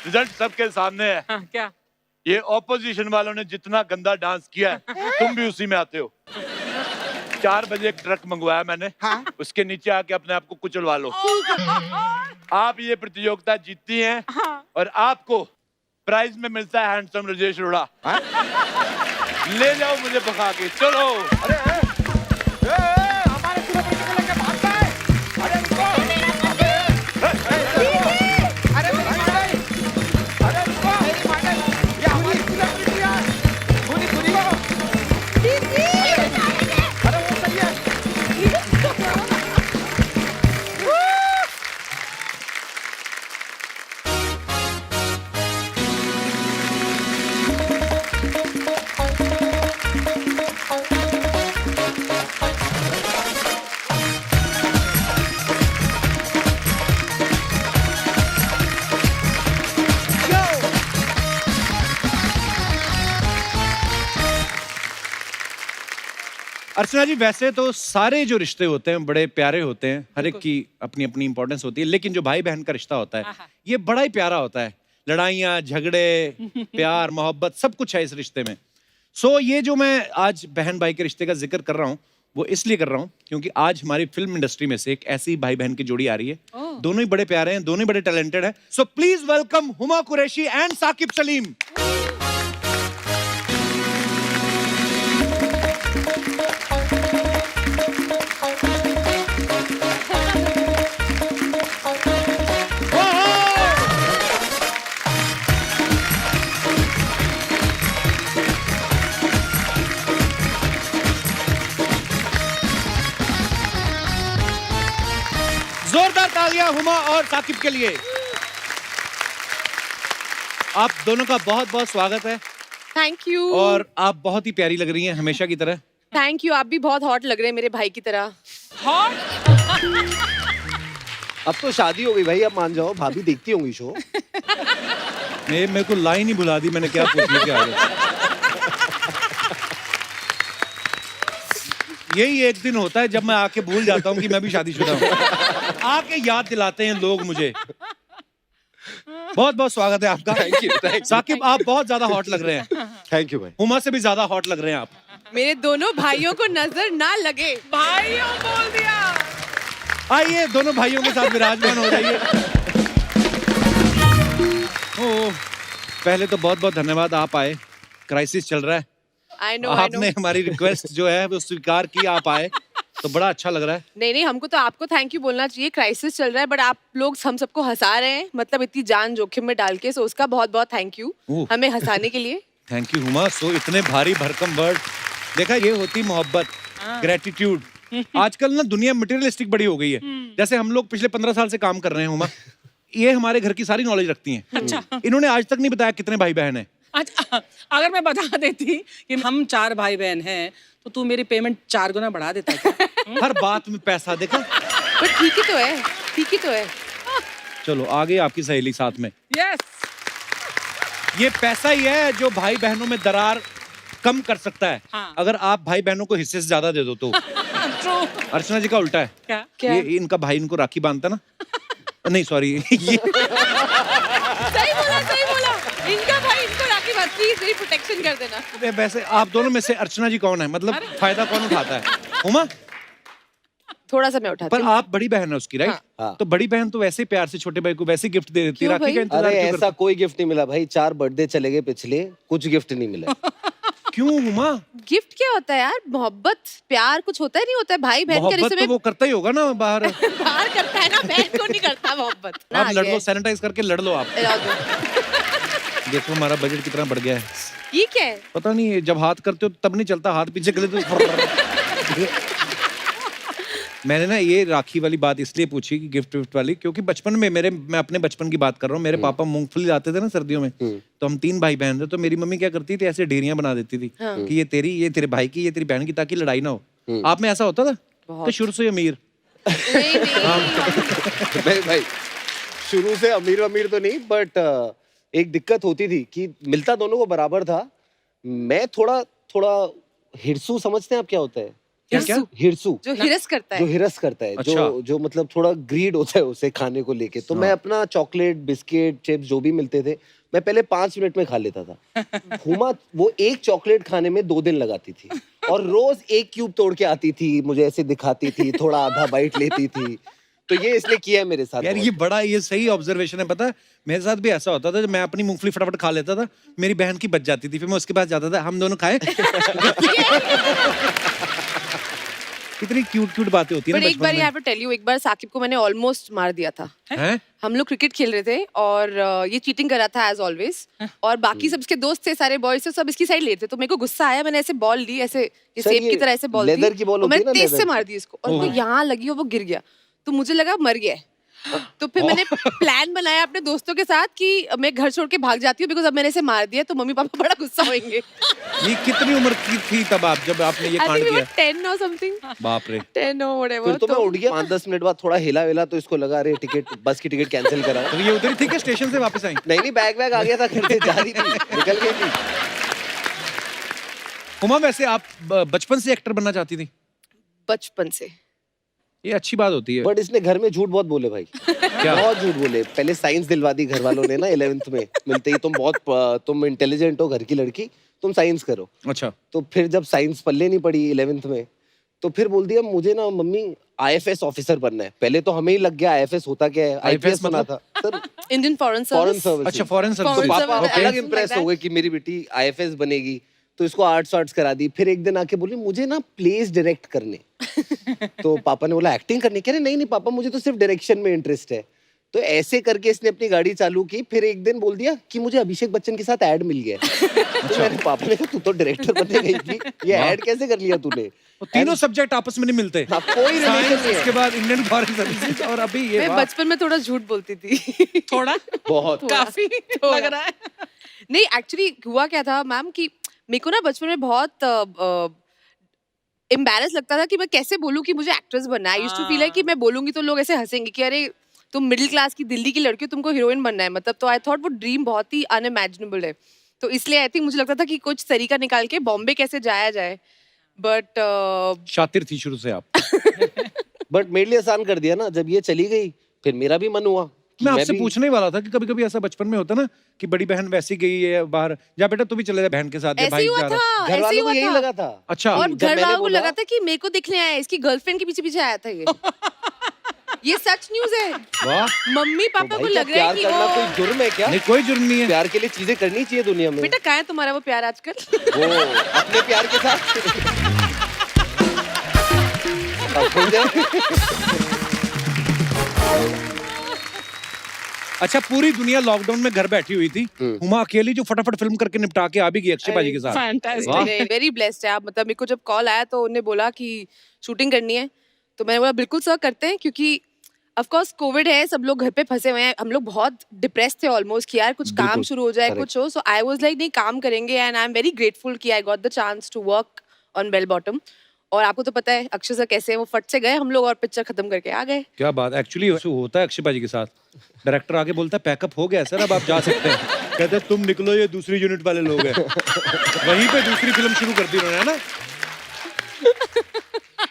रिजल्ट सबके सामने है। क्या? ये ऑपोजिशन वालों ने जितना गंदा डांस किया है, तुम भी उसी में आते हो। 4 बजे एक ट्रक मंगवाया मैंने, हाँ? उसके नीचे आके अपने आप को कुचलवा लो। आप ये प्रतियोगिता जीतती हैं और आपको प्राइज में मिलता है हैंडसम राजेश रोड़ा। ले जाओ मुझे भगा के, चलो। अरे हमारे सेलिब्रिटी को लेके भागता है। अरे रुको। अरे मेरी मॉडल, अरे रुको। मेरी मॉडल, ये हमारी सेलिब्रिटी है। पूरी पूरी हो। अरे वो सही है। अर्चना जी, वैसे तो सारे जो रिश्ते होते हैं बड़े प्यारे होते हैं, हर एक की अपनी अपनी इंपॉर्टेंस होती है, लेकिन जो भाई बहन का रिश्ता होता है ये बड़ा ही प्यारा होता है। लड़ाइयाँ, झगड़े, प्यार, मोहब्बत सब कुछ है इस रिश्ते में। सो ये जो मैं आज बहन भाई के रिश्ते का जिक्र कर रहा हूँ वो इसलिए कर रहा हूँ क्योंकि आज हमारी फिल्म इंडस्ट्री में से एक ऐसी भाई बहन की जोड़ी आ रही है। दोनों ही बड़े प्यारे हैं, दोनों ही बड़े टैलेंटेड हैं। So please welcome Huma Qureshi and Saqib Saleem. जोरदार तालियां हुमा और साकिब के लिए। आप दोनों का बहुत बहुत स्वागत है थैंक यू। और आप बहुत ही प्यारी लग रही हैं हमेशा की तरह। थैंक यू, आप भी बहुत हॉट लग रहे हैं मेरे भाई की तरह। अब तो शादी हो गई भाई, अब मान जाओ, भाभी देखती होंगी शो। मेरे को लाइन ही भुला दी, मैंने क्या पूछ लिया। यही एक दिन होता है जब मैं आके भूल जाता हूँ कि मैं भी शादीशुदा हूँ। आके याद दिलाते हैं लोग मुझे। बहुत बहुत स्वागत है आपका। Thank you. साकिब आप बहुत ज्यादा हॉट लग रहे हैं। थैंक यू भाई। हुमा से भी ज्यादा हॉट लग रहे हैं आप। मेरे दोनों भाइयों को नजर ना लगे। भाइयों बोल दिया। आइए दोनों भाइयों के साथ विराजमान हो जाइए। पहले तो बहुत बहुत धन्यवाद, आप आए। क्राइसिस चल रहा है, I know, आपने हमारी रिक्वेस्ट जो है वो स्वीकार की, आप आए तो बड़ा अच्छा लग रहा है। नहीं, हमको तो आपको थैंक यू बोलना चाहिए। क्राइसिस चल रहा है बट आप लोग हम सबको हंसा रहे हैं, मतलब इतनी जान जोखिम में डाल के। सो उसका बहुत बहुत थैंक यू हमें हंसाने के लिए। Thank you Huma. सो इतने भारी भरकम वर्ड, देखा ये होती मोहब्बत, ग्रेटिट्यूड। आजकल ना दुनिया मटेरियलिस्टिक बड़ी हो गई है। जैसे हम लोग पिछले 15 साल से काम कर रहे हैं हुमा, ये हमारे घर की सारी नॉलेज रखती हैं। अच्छा। इन्होंने आज तक नहीं बताया कितने भाई बहन हैं। अच्छा, अगर मैं बता देती कि हम 4 भाई बहन हैं तो तू मेरी पेमेंट 4 गुना बढ़ा देता क्या? हर बात में पैसा, देखा। बट ठीक ही तो है, ठीक ही तो है। चलो आगे आपकी सहेली साथ में। यस, ये पैसा ही है जो भाई बहनों में दरार कम कर सकता है। हाँ। अगर आप भाई बहनों को हिस्से से ज्यादा दे दो तो। ट्रू। अर्चना जी का उल्टा है। क्या? ये इनका भाई इनको राखी बांधता ना। नहीं सॉरी, ये सही बोला। इनका भाई इनको राखी बात, प्लीज मेरी प्रोटेक्शन कर देना। वैसे आप दोनों में से अर्चना जी कौन है, मतलब फायदा कौन उठाता है? हुमा थोड़ा सा मैं उठाती पर हूँ। आप बड़ी बहन है उसकी, राइट? हाँ। तो बड़ी बहन तो वैसे प्यार से छोटे भाई को वैसे गिफ्ट दे देती है, क्यों राखी भाई? का इंतजार अरे क्यों ऐसा कोई गिफ्ट नहीं मिला भाई, 4 बर्थडे चले गए पिछले, कुछ गिफ्ट नहीं मिला। करते? क्यों हुमा? गिफ्ट क्या होता है यार? मोहब्बत प्यार कुछ होता ही नहीं होता है भाई बहन के मोहब्बत रिश्ते तो में। वो करता ही होगा ना बाहर। बाहर करता है ना, बहन को नहीं करता मोहब्बत। ना आप लड़ आगे लो, है। सैनिटाइज करके लड़ लो आप। जाओ दो। देखो हमारा बजट कितना बढ़ गया है। ये क्या है? पता नहीं, जब हाथ करते हो तब नहीं चलता, हाथ पीछे कर लेते हो। मैंने ना ये राखी वाली बात इसलिए पूछी कि गिफ्ट विफ्ट वाली, क्योंकि बचपन में मैं अपने बचपन की बात कर रहा हूँ, मेरे पापा मूंगफली लाते थे ना सर्दियों में, तो हम 3 भाई बहन थे, तो मेरी मम्मी क्या करती थी, ऐसे ढेरियां बना देती थी कि ये तेरी, ये तेरे भाई की, ये तेरी बहन की, ताकि लड़ाई ना हो। आप में ऐसा होता था? तो शुरू से अमीर? नहीं नहीं। नहीं भाई, शुरू से अमीर तो नहीं, बट एक दिक्कत होती थी कि मिलता दोनों को बराबर था। मैं थोड़ा हिरसू, समझते हैं आप क्या होता है? क्या? हिरसू जो हिरस करता जो है। हिरस करता है, अच्छा। जो मतलब थोड़ा ग्रीड होता है उसे खाने को लेके। तो मैं अपना चॉकलेट, बिस्किट, चिप्स जो भी मिलते थे, मैं पहले 5 मिनट में खा लेता था। हुमा वो एक चॉकलेट खाने में 2 दिन लगाती थी, और रोज 1 क्यूब तोड़ के आती थी, मुझे ऐसे दिखाती थी, थोड़ा आधा बाइट लेती थी। तो ये इसने किया है मेरे साथ। यार ये सही ऑब्जर्वेशन है। पता है मेरे साथ भी ऐसा होता था, जब मैं अपनी मूंगफली फटाफट खा लेता था, मेरी बहन की बच जाती थी, फिर मैं उसके पास जाता था, हम दोनों खाए। कितनी क्यूट बातें होती है बट ना एक बार बचपन यहाँ पे टेल यू, एक बार साकिब को मैंने ऑलमोस्ट मार दिया था। में। हैं? हम लोग क्रिकेट खेल रहे थे और ये चीटिंग कर रहा था एज ऑलवेज, और बाकी सब इसके दोस्त थे, सारे बॉयज थे, सब इसकी साइड लेते। तो मेरे को गुस्सा आया, मैंने ऐसे बॉल ली, ऐसे ये सर, सेब ये की तरह ऐसे बॉल लेदर थी, की बॉल और होती है मैंने ना, तेज से लेदर मार दी इसको, और वो यहाँ लगी और वो गिर गया। तो मुझे लगा मर गया है। तो फिर मैंने प्लान बनाया अपने दोस्तों के साथ कि मैं घर छोड़ के भाग जाती हूँ, बिकॉज अब मैंने इसे मार दिया तो मम्मी पापा बड़ा गुस्सा होंगे। ये कितनी उम्र की थी तब आप, जब आपने ये आई कांड थिंक वी किया? वर 10 और समथिंग, बाप रे। 10 और फिर व्हाटएवर। तो मैं उठ गया। 5-10 मिनट बाद थोड़ा हिला विला, तो इसको लगा अरे बस की टिकट कैंसिल करा। तो ये उधर ही थी क्या, स्टेशन से वापस आई? नहीं, बैग आ गया था, घर से जा रही थी, निकल गई थी। हुमा वैसे आप बचपन से एक्टर बनना चाहती थी? बचपन से। ये अच्छी बात होती है। बट इसने घर में झूठ बहुत बोले भाई। क्या? बहुत झूठ बोले। पहले साइंस दिलवा दी घर वालों ने ना 11th में, मिलते ही तुम इंटेलिजेंट हो, घर की लड़की, तुम साइंस करो। अच्छा। तो फिर जब साइंस पल्ले नहीं पड़ी 11th में, तो फिर बोल दिया मुझे ना मम्मी IFS ऑफिसर बनना है। पहले तो हमें ही लग गया IFS होता क्या है, IPS सुना मतलब? था sir, Indian foreign foreign service. Service. अच्छा, फॉरेन Foreign सर्विस। पापा service, अलग something इम्प्रेस like हो गए कि मेरी बेटी IFS बनेगी, तो इसको आर्ट्स करा दी। फिर एक दिन आके बोली मुझे ना प्लेस डायरेक्ट करने। तो पापा ने बोला एक्टिंग करने, कह रहे नहीं पापा मुझे तो सिर्फ डायरेक्शन में इंटरेस्ट है। तो ऐसे करके इसने अपनी गाड़ी चालू की। फिर एक दिन बोल दिया कि मुझे अभिषेक बच्चन के साथ ऐड मिल गया। तो मैंने पापा ने कहा तू तो डायरेक्टर बनने गई थी, ये ऐड कैसे कर लिया तूने? वो तीनों सब्जेक्ट आपस में नहीं मिलते। हाँ, कोई रिलेशन साइंस, नहीं इसके है। बाद इंडियन फॉरेन सर्विसेज, और अभी ये। मैं वाह। बचपन में थोड़ा झूठ बोलती थी। थोड़ा बहुत। काफी लग रहा है। नहीं एक्चुअली हुआ क्या था मैम कि मेरे को ना बचपन में बहुत एम्बैरस लगता था कि मैं कैसे बोलूं कि मुझे एक्ट्रेस बनना है। I used to feel like कि मैं बोलूंगी तो लोग ऐसे हंसेंगे कि अरे तुम मिडिल क्लास की दिल्ली की लड़की हो, तुमको हीरोइन बनना है मतलब। तो आई थॉट वो ड्रीम बहुत ही अनइमेजिनेबल है। तो इसलिए आई थिंक मुझे लगता था कि कुछ तरीका निकाल के बॉम्बे कैसे जाया जाए। बट शातिर थी शुरू से आप। बट मेरे लिए आसान कर दिया ना, जब ये चली गई फिर मेरा भी मन हुआ कि मैं आपसे भी- पूछने ही वाला था कि कभी कभी ऐसा बचपन में होता ना कि बड़ी बहन वैसी गई है बाहर, जा बेटा तू भी चले जा बहन के साथ, या ऐसे भाई ही हुआ जा रहा है। था, घर ऐसे ही वालों को हुआ यही था। लगा था। अच्छा। और जब घर मैंने वालों को बोला- लगा था कि मेरे को दिखने आया है, इसकी गर्लफ्रेंड के पीछे पीछे आया था ये। ये सच न्यूज है। वाह। मम्मी तो पापा को भाई, लग क्या रहा है प्यार कि करना वो कोई जुर्म है क्या? नहीं, कोई जुर्म नहीं है। प्यार के लिए चीजें करनी चाहिए दुनिया में। बेटा कहाँ है तुम्हारा वो प्यार आजकल? वो अपने प्यार के साथ अब हो जाए। अच्छा, पूरी दुनिया लॉकडाउन में घर बैठी हुई थी, हुमा अकेली जो फटाफट फिल्म करके निपटा के आ भी गई अक्षय बाजी के साथ। फैंटास्टिक। वाह। वेरी ब्लेस्ड है आप। मतलब मेरे को जब कॉल आया तो उन्होंने बोला कि शूटिंग करनी है, तो मैंने बोला बिल्कुल सर करते हैं, क्योंकि ऑफ कोर्स कोविड है, सब लोग घर पे फंसे हुए हैं, हम लोग बहुत डिप्रेस थे ऑलमोस्ट कि यार कुछ काम बिल्कुल, शुरू हो जाए, correct. कुछ हो। सो आई वाज लाइक नहीं काम करेंगे, and I am very grateful कि I got the chance to work on Bell Bottom. और आपको तो पता है अक्षय सर कैसे हैं, वो फट से गए हम लोग और पिक्चर खत्म करके आ गए। क्या बात, एक्चुअली होता है अक्षय बाजी के साथ। डायरेक्टर आगे बोलता है पैकअप हो गया सर, अब आप जा सकते हैं। कहते हैं तुम निकलो, ये दूसरी यूनिट वाले लोग हैं। वहीं पे दूसरी फिल्म शुरू कर दी उन्होंने, है ना।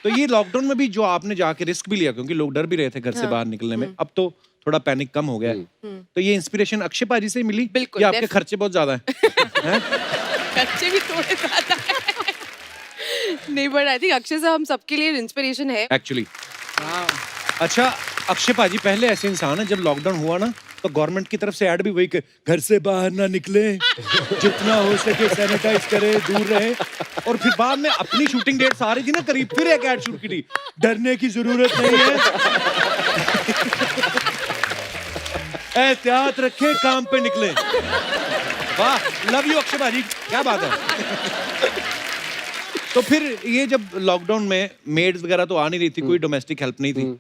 तो ये लॉकडाउन में भी जो आपने जाके रिस्क भी लिया, क्योंकि लोग डर भी रहे थे घर से बाहर निकलने में, अब तो थोड़ा पैनिक कम हो गया है। तो ये इंस्पिरेशन अक्षय पाजी से ही मिली? बिल्कुल, या आपके definitely। खर्चे बहुत ज्यादा हैं? खर्चे भी थोड़े ज्यादा है। नहीं बट आई थिंक अक्षय साहब हम सबके लिए इंस्पिरेशन है। एक्चुअली अच्छा अक्षय पाजी, पहले ऐसे इंसान है, जब लॉकडाउन हुआ ना तो गवर्नमेंट की तरफ से ऐड भी वही कि घर से बाहर ना निकले, जितना हो सके सैनिटाइज करे, दूर रहे। और फिर बाद में अपनी शूटिंग डेट्स आ रही थी ना करीब, फिर एक ऐड शूट की थी, डरने की जरूरत नहीं है, एहतियात रखे, काम पे निकले। वाह, लव यू अक्षय पाजी, क्या बात है। तो फिर ये जब लॉकडाउन में मेड्स वगैरह तो आ नहीं रही थी, कोई डोमेस्टिक हेल्प नहीं थी,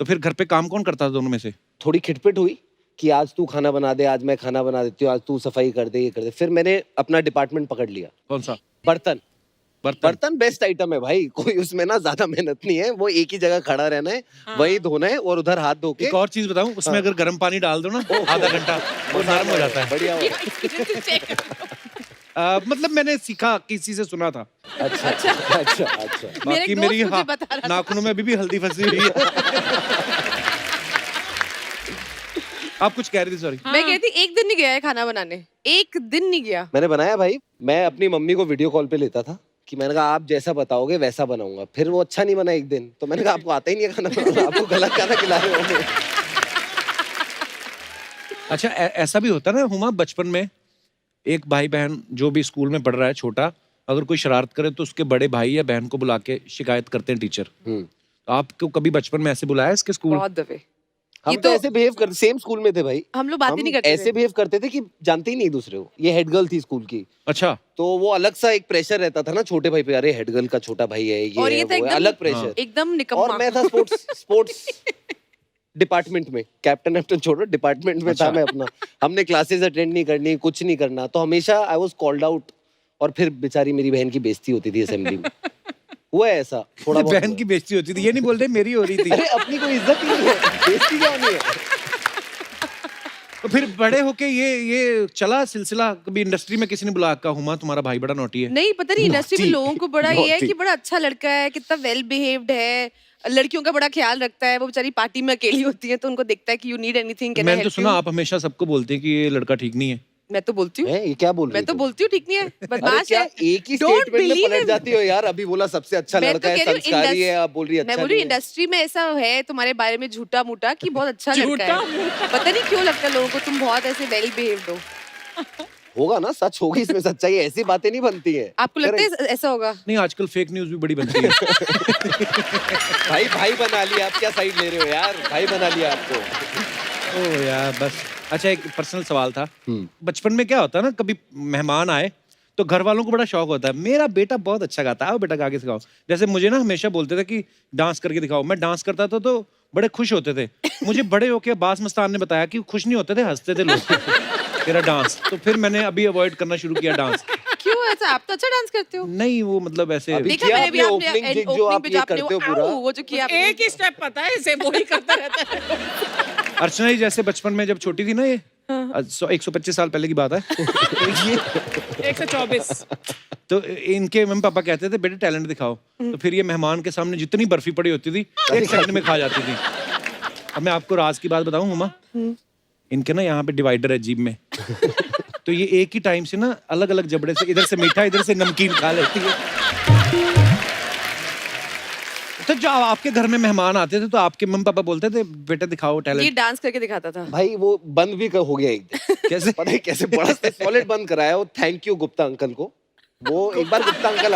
तो फिर घर पे काम कौन करता था दोनों में से? थोड़ी खिटपिट हुई कि आज तू खाना बना दे, आज मैं खाना बना देती हूँ, आज तू सफाई कर दे, ये कर दे। फिर मैंने अपना डिपार्टमेंट पकड़ लिया। कौन सा? बर्तन। बर्तन बर्तन बेस्ट आइटम है भाई, कोई उसमें ना ज्यादा मेहनत नहीं है, वो एक ही जगह खड़ा रहना है, वही धोना है और उधर हाथ धो के। एक और चीज बताऊं, उसमें अगर गर्म पानी डाल दो ना आधा घंटा, वो नरम हो जाता है। बढ़िया हो। मतलब मैंने सीखा, किसी से सुना था। अच्छा अच्छा अच्छा अच्छा। बाकी मेरी नाखूनों में अभी भी हल्दी फंसी हुई है। आप कुछ कह रही थी, सॉरी। मैं कहती एक दिन नहीं गया है खाना बनाने, एक दिन नहीं गया। मैंने बनाया भाई, मैं अपनी मम्मी को वीडियो कॉल पे लेता था कि मैंने कहा आप जैसा बताओगे वैसा बनाऊंगा। फिर वो अच्छा नहीं बना एक दिन, तो मैंने कहा आपको आता ही नहीं है खाना बनाना, आपको गलत खाना खिला रहे हो। अच्छा ऐसा भी होता है ना हुमा, बचपन में एक भाई बहन जो भी स्कूल में पढ़ रहा है छोटा, अगर कोई शरारत करे तो उसके बड़े भाई या बहन को बुला के शिकायत करते हैं टीचर। तो आपको कभी बचपन में ऐसे बुलाया इसके स्कूल? बहुत दफे। हम तो ऐसे बिहेव करते, सेम स्कूल में थे भाई, हम लोग बात ही नहीं करते ऐसे बिहेव करते थे कि जानते ही नहीं दूसरे को। ये हेड गर्ल थी स्कूल की। अच्छा। तो वो अलग सा एक प्रेशर रहता था ना छोटे भाई पे, अरे हेड गर्ल का छोटा भाई है, ये और है, ये वो है, अलग प्रेशर। एकदम निकम्मा। और मैं था स्पोर्ट्स डिपार्टमेंट में, कैप्टन छोड़ो, डिपार्टमेंट में था मैं अपना। हमने क्लासेस अटेंड नहीं करनी, कुछ नहीं करना, तो हमेशा आई वाज कॉल्ड आउट। और फिर बेचारी मेरी बहन की बेइज्जती होती थी असेंबली में। हुआ है ऐसा थोड़ा बहुत। बहन की बेइज्जती होती थी, ये नहीं बोलते मेरी हो रही थी। अरे अपनी कोई इज्जत ही नहीं है, बेइज्जती क्या होनी है। तो फिर बड़े होके ये चला सिलसिला, कभी इंडस्ट्री में किसी ने बुला का हुमा तुम्हारा भाई बड़ा नोटी है? नहीं, पता नहीं इंडस्ट्री में लोगों को बड़ा ये है कि बड़ा अच्छा लड़का है, कितना वेल बिहेव्ड है, लड़कियों का बड़ा ख्याल रखता है। वो बेचारी पार्टी में अकेली होती है तो उनको दिखता है कि you need anything, can I help you. मैंने तो सुना आप हमेशा सबको बोलते हैं कि ये लड़का ठीक नहीं है। मैं तो बोलती हूँ। ये क्या बोल रही मैं तो बोलती हूँ ठीक नहीं है, बदमाश है। एक ही स्टेटमेंट में पलट जाती हो यार। अभी बोला सबसे अच्छा लड़का है, संस्कारी है, आप बोल रही है अच्छा। मैं बोल रही इंडस्ट्री में ऐसा है तुम्हारे बारे में झूठा मूठा कि बहुत अच्छा लड़का है। पता नहीं क्यों लगता है लोगों को तुम बहुत ऐसे वेल बिहेव्ड हो। होगा ना, सच होगी इसमें सच्चाई, ऐसी बातें नहीं बनती है। आपको लगता है ऐसा होगा? नहीं, आजकल फेक न्यूज भी बड़ी बनती है। भाई बना लिया, आप क्या साइड ले रहे हो यार, भाई बना लिया आपको। ओ यार बस। अच्छा एक पर्सनल सवाल था, बचपन में क्या होता है ना, कभी मेहमान आए तो घर वालों को बड़ा शौक होता है, मेरा बेटा बहुत अच्छा गाता है, आओ बेटा गा के सिखाओ। जैसे मुझे ना हमेशा बोलते थे कि डांस करके दिखाओ, मैं डांस करता था तो बड़े खुश होते थे। मुझे बड़े होके अब्बास मस्तान ने बताया कि खुश नहीं होते थे, हंसते थे लोग तेरा डांस। तो फिर मैंने अभी अवॉइड करना शुरू किया डांस। क्यों ऐसा? आप तो अच्छा डांस करते हो। नहीं वो मतलब ऐसे देखा मैंने भी, आपने ओपनिंग पे जो आपने वो जो किया, एक ही स्टेप पता है इसे, वो ही करता रहता है। अर्चना जी जैसे बचपन में जब छोटी थी ना, ये 125 साल पहले की बात है, 124। तो इनके मम्मी पापा कहते थे बेटे टैलेंट दिखाओ, तो फिर ये मेहमान के सामने जितनी बर्फी पड़ी होती थी 1 सेकंड में खा जाती थी। अब मैं आपको राज की बात बताऊं हुमा, इनके ना यहाँ पे डिवाइडर है जीभ में, तो ये एक ही टाइम से ना अलग अलग जबड़े से, इधर से मीठा इधर से नमकीन खा लेती है। तो जब आपके घर में मेहमान आते थे तो आपके मम्मी पापा बोलते थे बेटा दिखाओ टैलेंट? ये डांस करके दिखाता था भाई। वो बंद भी हो गया एक दिन। कैसे? पता है कैसे? बड़ा सॉलिड बंद कराया वो, थैंक यू गुप्ता अंकल को। वो एक बार गुप्ता अंकल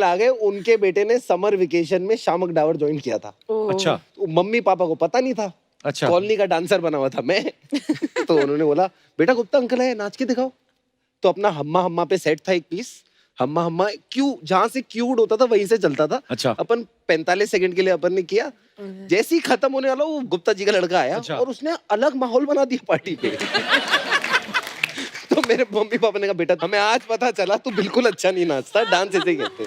आ गए, उनके बेटे ने समर वेकेशन में शामक डावर ज्वाइन किया था। अच्छा। तो मम्मी पापा को पता नहीं था। अच्छा। कॉलोनी का डांसर बना हुआ था मैं। तो उन्होंने बोला बेटा गुप्ता अंकल है, नाच के दिखाओ। तो अपना हम्मा हम्मा पे सेट था एक पीस, हम्मा हम्मा क्यू, जहां से क्यूड होता था वहीं से चलता था। अच्छा। अपन 45 सेकंड के लिए अपन ने किया, जैसे ही खत्म होने वाला वो गुप्ता जी का लड़का आया। अच्छा। और उसने अलग माहौल बना दिया पार्टी पे। तो मेरे मम्मी पापा ने कहा बेटा हमें आज पता चला तू बिल्कुल अच्छा नहीं नाचता, डांस ऐसे ही कहते।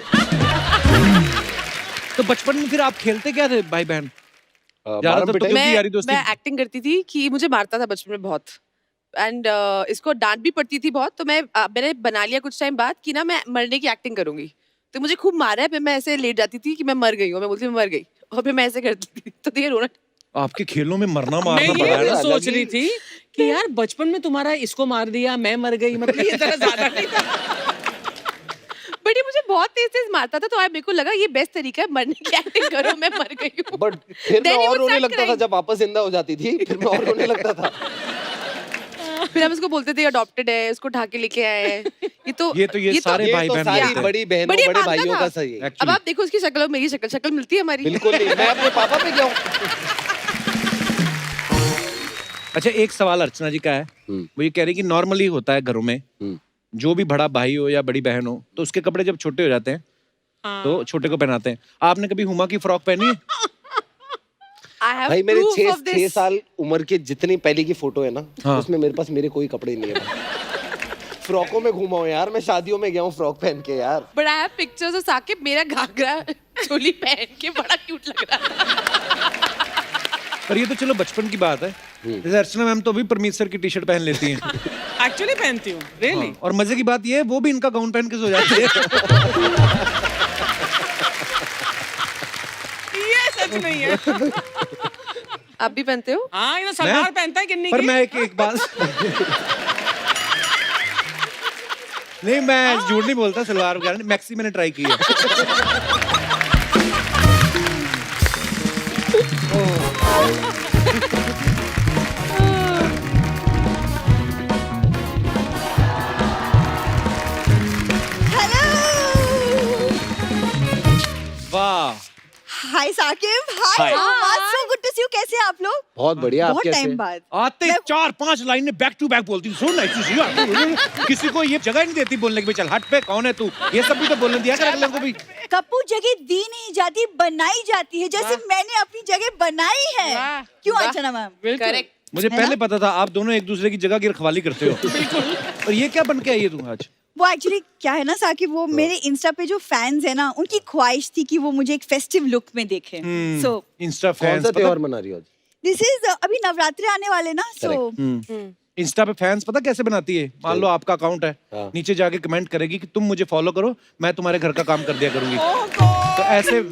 तो बचपन में फिर आप खेलते क्या थे भाई बहन? मैं एक्टिंग करती थी कि मुझे मारता था बचपन में बहुत, एंड इसको डांट भी पड़ती थी बहुत। तो मैंने बना लिया कुछ टाइम बाद कि ना मैं मरने की एक्टिंग करूंगी। तो मुझे खूब मारा है, फिर मैं ऐसे लेट जाती थी कि मैं मर गई हूँ, मैं बोलती मैं मर गई, और फिर मैं ऐसे करती थी। तो ये रोना। आपके खेलों में मरना मैं मारना पड़ा है ये ना? सोच रही थी कि यार बचपन में तुम्हारा इसको मार दिया, मैं मर गई, मतलब ये तरह ज्यादा नहीं था। बट ये मुझे बहुत तेज मारता था, तो मेरे को लगा ये बेस्ट तरीका है मरने की एक्टिंग करो, मैं मर गई हूँ। बट फिर मैं Then he और would रोने start लगता था crying. जब वापस जिंदा हो जाती थी, फिर मैं और रोने लगता था। फिर हम उसको बोलते थे अडॉप्टेड है, उसको उठा के लेके आए हैं। ये सारे भाई बहन सारी बोलते हैं। बड़ी बहनों बड़ी बड़े मानता भाइयों था। का सही है। अब Actually, आप देखो उसकी शक्ल और मेरी शक्ल मिलती है हमारी। बिल्कुल नहीं, मैं अपने पापा पे गया हूँ। अच्छा एक सवाल अर्चना जी का है, वो ये कह रही कि नॉर्मली होता है घरों में, जो भी बड़ा भाई हो या बड़ी बहन हो तो उसके कपड़े जब छोटे हो जाते हैं तो छोटे को पहनाते हैं। आपने कभी हुमा की फ्रॉक पहनी है? भाई मेरे 6 साल उम्र के जितनी पहले की फोटो है ना, हाँ। उसमें मेरे पास मेरे कोई कपड़े नहीं है भाई। फ्रॉकों में घूमा हूँ यार, मैं शादियों में गया हूँ फ्रॉक पहन के यार। But I have pictures of Saqib मेरा घाघरा चोली पहन के बड़ा क्यूट लग रहा था। पर ये तो चलो बचपन की बात है। जैसे अर्चना मैम तो भी परमीत सर की टी शर्ट पहन लेती हैं। एक्चुअली पहनती हूँ, रियली। और मजे की बात ये है वो भी इनका गाउन पहन के सो जाती है। ये सच नहीं है। आप भी पहनते हो? हाँ, ये तो सलवार पहनता है किन्नी पर की। मैं एक बात नहीं, मैं झूठ नहीं बोलता, सलवार वगैरह नहीं, मैक्सी मैंने ट्राई की है। वाह, hi Saqib, hi so good to see you. कैसे हैं आप लोग? बहुत बढ़िया। आप बहुत कैसे? टाइम बाद। आते 4-5 लाइनें बैक टू बैक बोलती, so nice to see you. किसी को ये जगह नहीं देती बोलने की, भाई चल हट पे, कौन है तू, ये सब भी तो बोलने दिया कर अगले को भी। कप्पू, जगह दी नहीं जाती, बनाई जाती है, जैसे मैंने अपनी जगह बनाई है। वाह, क्यों वाह। अर्चना मैम? करेक्ट। मुझे पहले पता था आप दोनों एक दूसरे की जगह की रखवाली करते हो। और ये क्या बन के आई है तू आज? वो एक्चुअली क्या है ना साकिब, वो मेरे इंस्टा पे जो फैंस है ना, उनकी ख्वाहिश थी कि वो मुझे एक फेस्टिव लुक में देखे। सो इंस्टा कौन फैंस सा त्योहार मना रही हो आज? दिस इज अभी नवरात्रि आने वाले ना, सो इंस्टा पे फैंस पता कैसे बनाती है? मान लो आपका अकाउंट है, हाँ। नीचे जाके कमेंट करेगी कि तुम मुझे फॉलो करो, मैं तुम्हारे घर का काम कर दिया करूंगी। तो ऐसे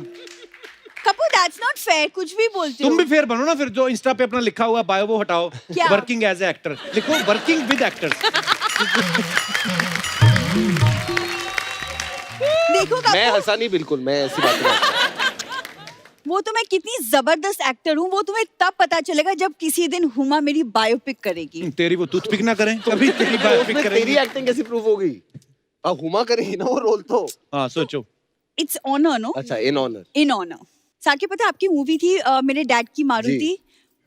कप्पू, दैट्स नॉट फेयर, कुछ भी बोलती तुम हो। भी फेयर बनो ना फिर, जो इंस्टा पे अपना लिखा हुआ बायो वो हटाओ, क्या? वर्किंग एज ए एक्टर लिखो, वर्किंग विद एक्टर्स। देखो मैं कप्पू, हंसा नहीं बिल्कुल, मैं ऐसी बात नहीं। वो तो मैं कितनी जबरदस्त एक्टर हूँ, वो तुम्हें तब पता चलेगा जब किसी दिन हुमा मेरी बायोपिक करेगी। तेरी वो टूथपिक ना करें कभी, तेरी बायोपिक उसमें तेरी करेंगी। एक्टिंग कैसी प्रूफ हो गई? अब हुमा करेगी ना वो रोल तो। हाँ सोचो। It's honour, no? अच्छा, in honour. In honour. Saqib, पता है आपकी मूवी थी मेरे डैड की मारुति,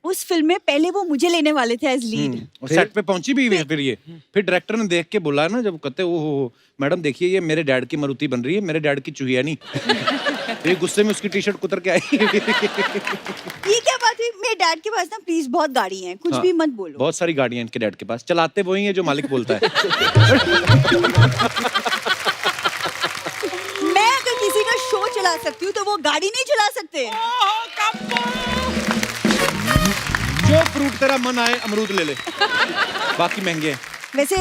उस फिल्म में पहले वो मुझे लेने वाले थे एज लीड। और सेट पे पहुंची भी हुई है फिर ये, फिर डायरेक्टर ने देख के बोला ना, जब कहते ओ मैडम देखिए ये मेरे डैड की मारुति बन रही है, मेरे डैड की चुहिया नहीं। ये गुस्से में उसकी टी शर्ट कुतर के आई। ये क्या बात हुई? मेरे डैड के पास ना प्लीज बहुत गाड़ी है, कुछ हाँ, भी मत बोलो। बहुत सारी गाड़ियां इनके डैड के पास, चलाते वही है जो मालिक बोलता है। मैं अगर किसी का शो चला सकती हूँ तो वो गाड़ी नहीं चला सकते। जो फ्रूट तेरा मन आए अमरूद ले ले, बाकी महंगे हैं। वैसे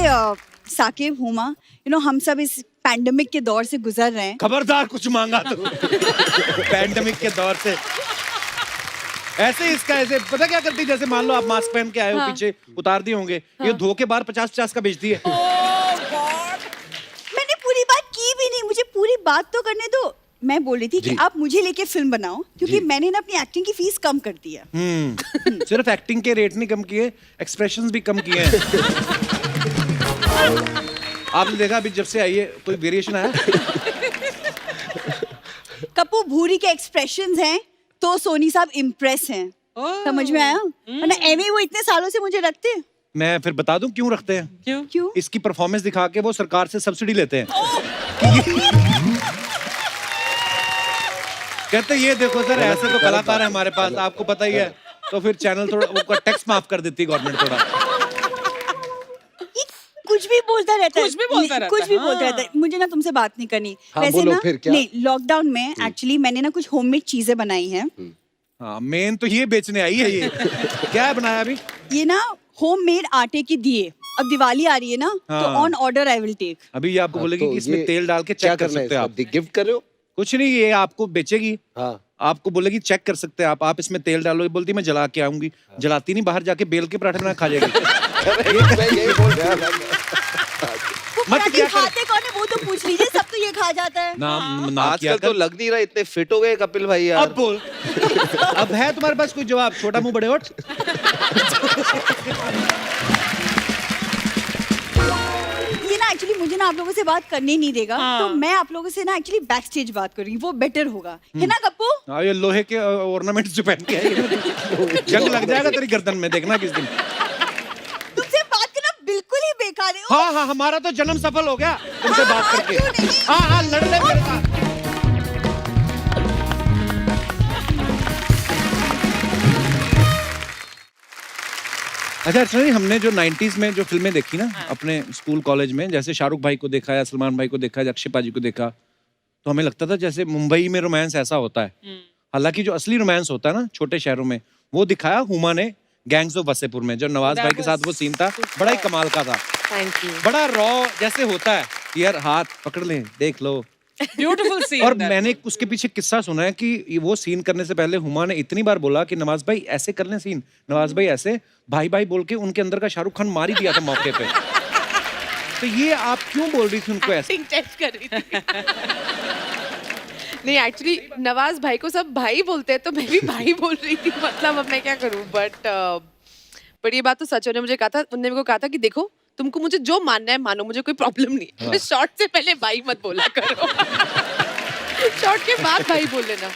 साकिब, हुमा, हम सब इस पैंडेमिक के दौर से गुजर रहे हैं। खबरदार कुछ मांगा तो। पैंडेमिक के दौर से ऐसे इसका ऐसे पता क्या करती, जैसे मान लो आप मास्क पहन के आए हो, पीछे उतार दिए होंगे, ये धो के बाहर 50-50 का बेचती है। मैंने पूरी बात की भी नहीं, मुझे पूरी बात तो करने दो। मैं बोल रही थी कि आप मुझे लेके फिल्म बनाओ, क्योंकि मैंने ना अपनी एक्टिंग की फीस कम कर दी है। सिर्फ एक्टिंग के रेट नहीं कम किए, एक्सप्रेशंस भी कम किए हैं। आपने देखा अभी जब से आई है कोई वेरिएशन आया? कप्पू, भूरी के एक्सप्रेशंस हैं तो सोनी साहब इम्प्रेस हैं। समझ में आया? वरना एमी वो इतने सालों से मुझे रखते हैं। मैं फिर बता दूं क्यों रखते हैं? क्यों? इसकी परफॉर्मेंस दिखा के वो सरकार से सब्सिडी लेते हैं। कहते ये देखो सर, ऐसे तो कलाकार है हमारे पास, आपको पता ही है, तो फिर चैनल थोड़ा वो टैक्स माफ कर देती है गवर्नमेंट थोड़ा। ये कुछ भी बोलता रहता है, कुछ भी बोलता रहता है, कुछ भी हाँ। बोलता रहता है। मुझे ना तुमसे बात नहीं करनी। हाँ, वैसे बोलो ना, फिर क्या? नहीं, लॉकडाउन में एक्चुअली मैंने ना कुछ होममेड चीजें बनाई हैं। हाँ, मेन तो ये बेचने आई है ये। क्या है बनाया अभी? ये ना होममेड आटे के दिए, अब दिवाली आ रही है ना, तो हाँ। On order I will take. अभी ये आपको बोलेगी तो कि इसमें ये तेल डाल के क्या चेक कर करना है सकते हैं आप। इसका? गिफ्ट कर रहे हो? कुछ नहीं, ये आपको बेचेगी, हाँ। आपको बोलेगी चेक कर सकते हैं आप इसमें तेल डालो, बोलती मैं जला के आऊंगी। जलाती नहीं, बाहर जाके बेल के पराठे बना खा जाएगी। मैं यही बोल रहा था। वो मत किया कर। खाते कौन है वो तो पूछ लीजिए, सब तो ये खा जाता है। ना किया आजकल तो कर। लग नहीं रहा इतने फिट हो गए कपिल भाई यार। अब बोल। अब है तुम्हारे पास कोई जवाब? छोटा मुंह बड़े होठ। ये ना एक्चुअली मुझे ना आप लोगों से बात करने नहीं देगा, तो मैं आप लोगों से ना एक्चुअली बैक स्टेज बात करूंगी, वो बेटर होगा, है ना गप्पू? हाँ, ये लोहे के ऑर्नामेंट्स जो पहन के आई है, जंग लग जाएगा तेरी गर्दन में, देखना किस दिन। तुमसे बात करना बिल्कुल ही बेकार है। हाँ हाँ, हमारा तो जन्म सफल हो गया तुमसे बात करके। हाँ हाँ, लड़ ले मेरे साथ। अच्छा अर्चना जी, हमने जो 90s में जो फिल्में देखी ना अपने स्कूल कॉलेज में, जैसे शाहरुख भाई को देखा या सलमान भाई को देखा या अक्षय पाजी को देखा, तो हमें लगता था जैसे मुंबई में रोमांस ऐसा होता है। हालांकि जो असली रोमांस होता है ना छोटे शहरों में, वो दिखाया हुमा ने गैंग्स ऑफ वसेपुर में। जो नवाज भाई के साथ वो सीन था, बड़ा ही कमाल का था। Thank you. बड़ा रॉ जैसे होता है, यार हाथ पकड़ लें देख लो। Beautiful scene. और मैंने उसके पीछे किस्सा सुना है कि वो सीन करने से पहले हुमा ने इतनी बार बोला कि नवाज भाई ऐसे कर लें सीन, नवाज भाई ऐसे, भाई भाई बोल के उनके अंदर का शाहरुख खान मार ही दिया था मौके पे। तो ये आप क्यों बोल रही थी उनको ऐसे? टेस्ट कर रही थी। नहीं एक्चुअली नवाज भाई को सब भाई बोलते हैं, तो मैं भी भाई बोल रही थी, मतलब अब मैं क्या करूं। बट ये बात तो सच है, उन्होंने मुझे कहा था, उन्होंने मेरे को कहा था कि देखो तुमको मुझे जो मानना है मानो, मुझे कोई प्रॉब्लम नहीं है। हाँ। शॉर्ट से पहले भाई मत बोला करो। शॉर्ट के बाद भाई बोल लेना।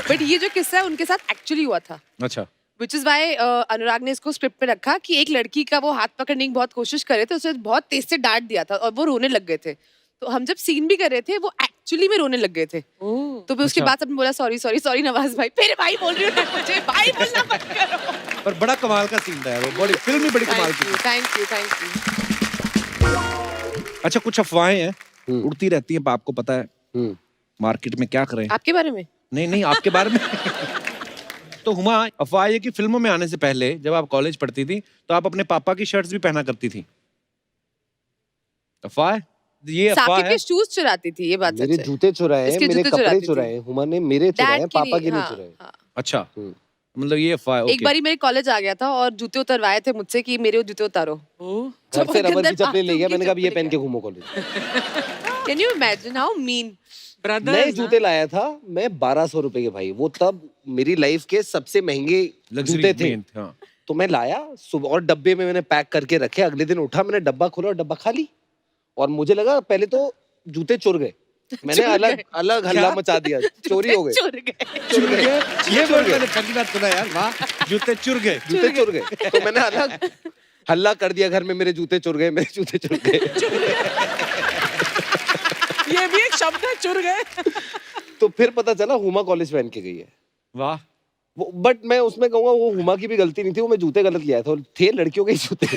बट ये जो किस्सा है उनके साथ एक्चुअली हुआ था। अच्छा। विच इज वाई अनुराग ने इसको स्क्रिप्ट में रखा कि एक लड़की का वो हाथ पकड़ने की बहुत कोशिश कर रहे थे, उसे बहुत तेज से डांट दिया था और वो रोने लग गए थे। तो हम जब सीन भी कर रहे थे, वो एक्चुअली में रोने लग गए थे। तो फिर उसके अच्छा। बाद सबने बोला सॉरी सॉरी सॉरी नवाज भाई, फिर भाई बोल रही हूँ, मुझे भाई बोलना मत करो। पर बड़ा कमाल का सीन था वो, बड़ी फिल्म भी बड़ी कमाल की थी। Thank you thank you. अच्छा, कुछ अफवाहें हैं उड़ती रहती हैं, आपको पता है मार्केट में, क्या करें? आपके बारे में? नहीं नहीं, आपके बारे में। तो हुमा, अफवाह ये कि फिल्मों में आने से पहले जब आप कॉलेज पढ़ती थी तो आप अपने पापा की शर्ट्स भी पहना करती थी। अफवाह? ये अफवाह साकिब है? के शूज चुराती थी, ये बात मेरे सच है। जूते चुराए, इसके मेरे जूते कपड़े चुराती थी। चुराए, हुमा ने मेरे चुराए, डैड के पापा के नहीं, नहीं चुराए। हाँ। अच्छा, मतलब ये अफवाह है। एक बारी मेरे कॉलेज आ गया था और जूते उतरवाए थे मुझसे कि मेरे वो जूते उतारो। घर से रबर की चप्पलें ले गया, मैंने कहा अब ये पहन के घूमो college. Can you imagine how mean? नए जूते लाया था मैं 1200 रुपए के भाई, वो तब मेरी लाइफ के सबसे महंगे जूते थे। हाँ। तो मैं लाया सुबह और डब्बे में मैंने पैक करके रखे। अगले दिन उठा, मैंने डब्बा खोला और डब्बा खाली। और मुझे लगा पहले तो जूते चुर गए, मैंने अलग अलग हल्ला मचा दिया, चोरी हो गए। चुर गए। चुर गए, ये वर्ड मैंने पहली बार सुना यार, वाह। जूते चुर गए। जूते चुर गए। तो मैंने अलग हल्ला कर दिया घर में, मेरे जूते चुर गए, मेरे जूते चुर गए। ये भी एक शब्द है, चुर गए। तो फिर पता चला हुमा कॉलेज पहन के गई है। वाह। वो बट मैं उसमें कहूंगा वो हुमा की भी गलती नहीं थी, वो मैं जूते गलत लिया था, थे लड़कियों के ही जूते।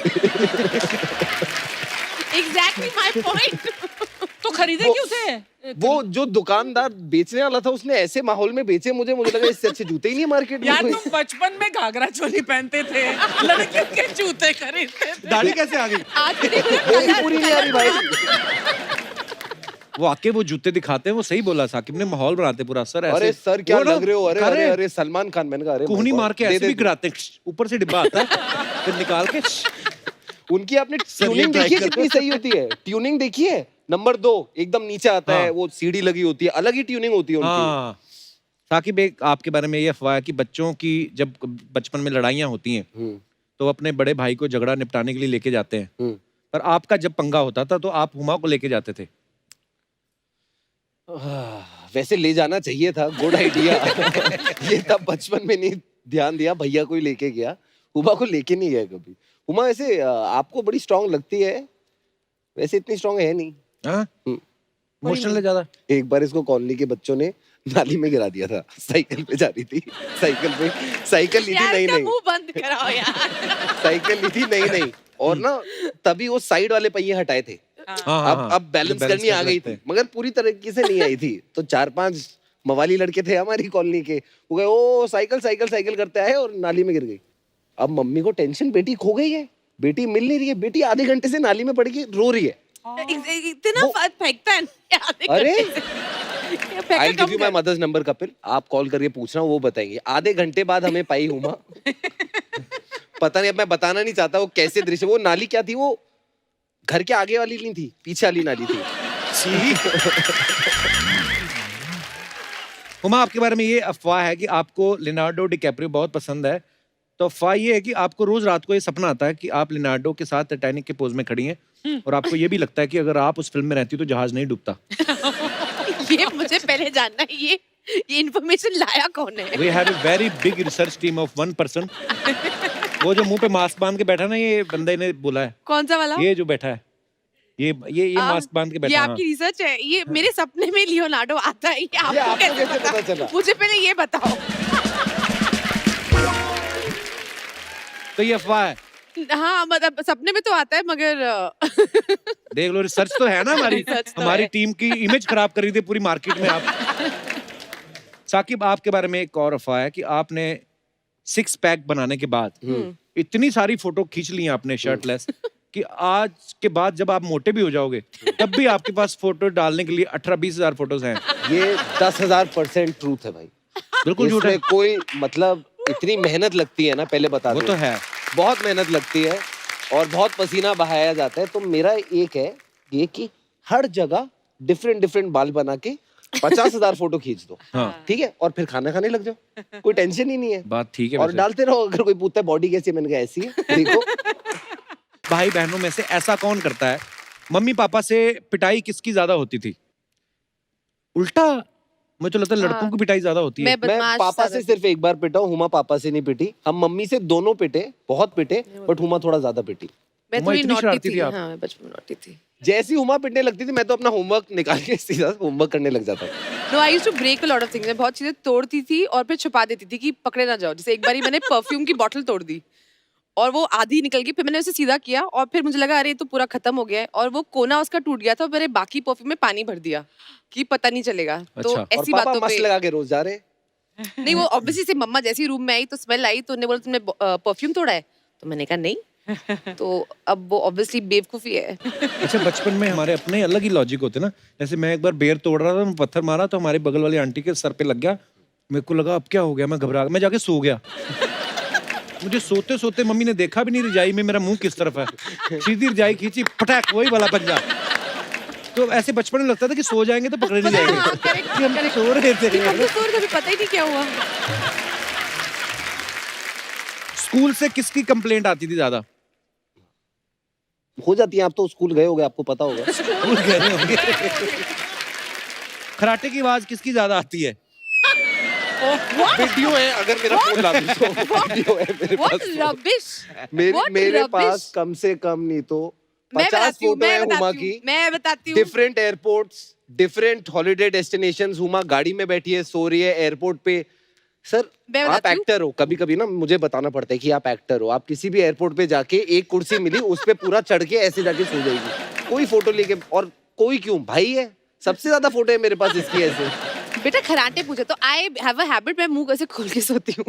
Exactly my point. तो खरीदे वो- क्यों थे? वो जो दुकानदार बेचने वाला था उसने ऐसे माहौल में बेचे, मुझे लगा इससे अच्छे जूते ही नहीं मार्केट में यार कोई। तुम बचपन में घाघरा चोली पहनते थे, लड़कियों के जूते खरीदते थे। दाढ़ी कैसे आ गई? आज भी देखो वो भी पूरी नहीं आ रही भाई। वो आके वो जूते दिखाते हैं, वो सही बोला साकिब ने, माहौल बनाते पूरा। सर ऐसे, अरे सर क्या वो ना, लग रहे हो, अरे अरे, अरे अरे सलमान खान। मैंने कहा अरे कोहनी my God, मार के दे ऐसे दे भी दे। गिराते हैं, ऊपर से डिब्बा आता है फिर निकाल के। उनकी आपने ट्यूनिंग try देखी है कर। कितनी सही होती है? ट्यूनिंग देखी है? नंबर 2 एकदम नीचे आता है, हाँ। वो सीढ़ी लगी होती है, अलग ही ट्यूनिंग होती है उनकी। हाँ। साकिब, एक आपके बारे में ये अफवाह है कि बच्चों की जब बचपन में लड़ाइयाँ होती हैं तो अपने बड़े भाई को झगड़ा निपटाने के लिए लेके जाते हैं, पर आपका जब पंगा होता था तो आप हुमा को लेके जाते थे। वैसे ले जाना चाहिए था, गुड आइडिया। ये तब बचपन में नहीं ध्यान दिया, भैया को ही लेके गया, हुमा को लेके नहीं गया कभी। हुमा वैसे आपको बड़ी स्ट्रांग लगती है, वैसे इतनी स्ट्रांग है नहीं। इमोशनल है ज्यादा। एक बार इसको कॉलोनी के बच्चों ने नाली में गिरा दिया था, साइकिल पे जा रही थी, साइकिल ली थी यार नहीं इसका नहीं मुंह बंद कराओ यार। साइकिल ली थी नहीं नहीं, और ना तभी वो साइड वाले पहिए हटाए थे। अब बैलेंस करनी आ गई थी, मगर पूरी तरीके से नहीं आई थी। तो 4-5 मवाली लड़के थे हमारी कॉलोनी के, वो गए ओ साइकिल साइकिल साइकिल करते आए और नाली में गिर गई। अब मम्मी को टेंशन, बेटी खो गई है, बेटी मिल नहीं रही है, बेटी आधे घंटे से नाली में पड़ के रो रही है। इतना फेंकता है। अरे I give you my mother's number Kapil, आप कॉल करके पूछना, वो बताएंगे। आधे घंटे बाद हमें पाई हुमा। पता नहीं, अब मैं बताना नहीं चाहता वो कैसे दृश्य, वो नाली क्या थी, वो घर के आगे वाली नहीं थी, पीछे वाली नाली थी। हुमा, आपके बारे में ये अफवाह है कि आपको लियोनार्डो डिकैप्रियो बहुत पसंद है। तो अफवाह ये है कि आपको रोज रात को ये सपना आता है कि आप लियोनार्डो के साथ टाइटैनिक के पोज में खड़ी हैं और आपको ये भी लगता है कि अगर आप उस फिल्म में रहती तो जहाज नहीं डूबता। ये मुझे पहले जानना है, ये इन्फॉर्मेशन लाया कौन है? We have a very big research team of one person. वो जो मुंह पे मास्क बांध के बैठा ना, ये बंदे ने बोला है। कौन सा वाला? ये जो बैठा है, ये मास्क बांध के ये बैठा है। आपकी रिसर्च है? ये मेरे सपने में लियोनार्डो आता है, ये आपको कैसे पता चला? मुझे पहले ये बताओ। तो ये अफवाह है। हाँ, मतलब सपने में तो आता है, मगर देख लो, रिसर्च तो है ना हमारी। रिसर्च तो हमारी है। टीम की इमेज खराब करी थी पूरी मार्केट में आप। साकिब, आपके बारे में एक और अफवाह है कि आपने 6 पैक बनाने के बाद इतनी सारी फोटो खींच ली आपने शर्टलेस कि आज के बाद जब आप मोटे भी हो जाओगे तब भी आपके पास फोटो डालने के लिए 18-20 हजार फोटोज हैं। ये 10,000% ट्रूथ है भाई। बिल्कुल झूठ है। इसमें कोई मतलब इतनी मेहनत लगती है ना, पहले बता वो दूं। तो है। बहुत मेहनत लगती है और बहुत पसीना बहाया जाता है। तो मेरा एक है ये कि हर जगह डिफरेंट बाल बना के 50,000 फोटो खींच दो, हाँ। ठीक है, और फिर खाना खाने लग जाओ, कोई टेंशन ही नहीं है। बात ठीक है। और वैसे डालते रहो। अगर कोई पूछता है बॉडी कैसी है, मैंने कहा ऐसी है, देखो। भाई बहनों में से ऐसा कौन करता है, मम्मी पापा से पिटाई किसकी ज्यादा होती थी? उल्टा, मुझे तो लगता है लड़कों की पिटाई ज्यादा होती है। मैं पापा से सिर्फ एक बार पिटा हूँ, हुमा पापा से नहीं पिटी। हम मम्मी से दोनों पिटे, बहुत पिटे, बट हुमा थोड़ा ज्यादा पिटी। मैं हुमा थोड़ी इतनी नॉटी शरारती थी। थी आप? हाँ, मैं बचपन में नॉटी थी। जैसी हुमा पिटने लगती थी, मैं तो अपना होमवर्क निकाल के सीधा होमवर्क करने लग जाता था। No, I used to break a lot of things. मैं बहुत चीजें तोड़ती थी और फिर छुपा देती थी कि पकड़े ना जाओ। जैसे एक बारी मैंने परफ्यूम की बोतल तोड़ दी और वो आधी निकल गई, फिर मैंने उसे सीधा किया और फिर मुझे लगा अरे ये तो पूरा खत्म हो गया है, और वो कोना उसका टूट गया था और मैंने बाकी परफ्यूम में पानी भर दिया कि पता नहीं चलेगा। तो अच्छा। और ऐसी पापा बातों मस्त पे लगा के रोज जा रहे। नहीं, वो ऑब्वियसली से मम्मा जैसी रूम में आई तो स्मेल आई, तो उन्होंने बोला तुमने परफ्यूम तोड़ा है? तो मैंने कहा नहीं। तो अब वो ऑब्वियसली बेवकूफी है। अच्छा, बचपन में हमारे अपने अलग ही लॉजिक होते ना। जैसे मैं एक बार बेर तोड़ रहा था, मैं पत्थर मारा तो हमारी बगल वाली आंटी के सर पे लग गया। मेरे को लगा अब क्या हो गया, मैं घबरा, मैं जाके सो गया। मुझे सोते सोते मम्मी ने देखा भी नहीं रजाई में मेरा मुंह किस तरफ है। सीधी रजाई खींची, पटाक, वही वाला पंजा। तो ऐसे बचपन में लगता था कि सो जाएंगे तो पकड़े नहीं जाएंगे कि हम तो सो रहे थे। हम तो सो रहे थे, पता ही नहीं क्या हुआ। स्कूल से किसकी कंप्लेंट आती थी ज्यादा? हो जाती है, आप तो स्कूल गए होगे, आपको पता होगा। स्कूल गए होंगे। खराटे की आवाज किसकी ज्यादा आती है? वीडियो है, अगर मेरा फोन ला दूं तो वीडियो है मेरे What पास। rubbish! What मेरे rubbish! पास कम से कम नहीं तो मैं 50 बताती हूँ, फोटो है मैं हुमा बताती की। हूँ, मैं बताती हूँ। Different airports, different holiday destinations. Huma गाड़ी में बैठी है, सो रही है एयरपोर्ट पे। सर, मैं आप बताती हूँ। एक्टर हो। कभी कभी ना मुझे बताना पड़ता है कि आप एक्टर हो। आप किसी भी एयरपोर्ट पे जाके एक कुर्सी मिली, उस पे पूरा चढ़ के ऐसे जाके सो जाएगी, कोई फोटो लेके। और कोई क्यों, भाई है, सबसे ज्यादा फोटो है मेरे पास इसकी ऐसे। बेटा खराटे पूछे तो आई हैव अ हैबिट, मैं मुंह ऐसे खोल के सोती हूँ।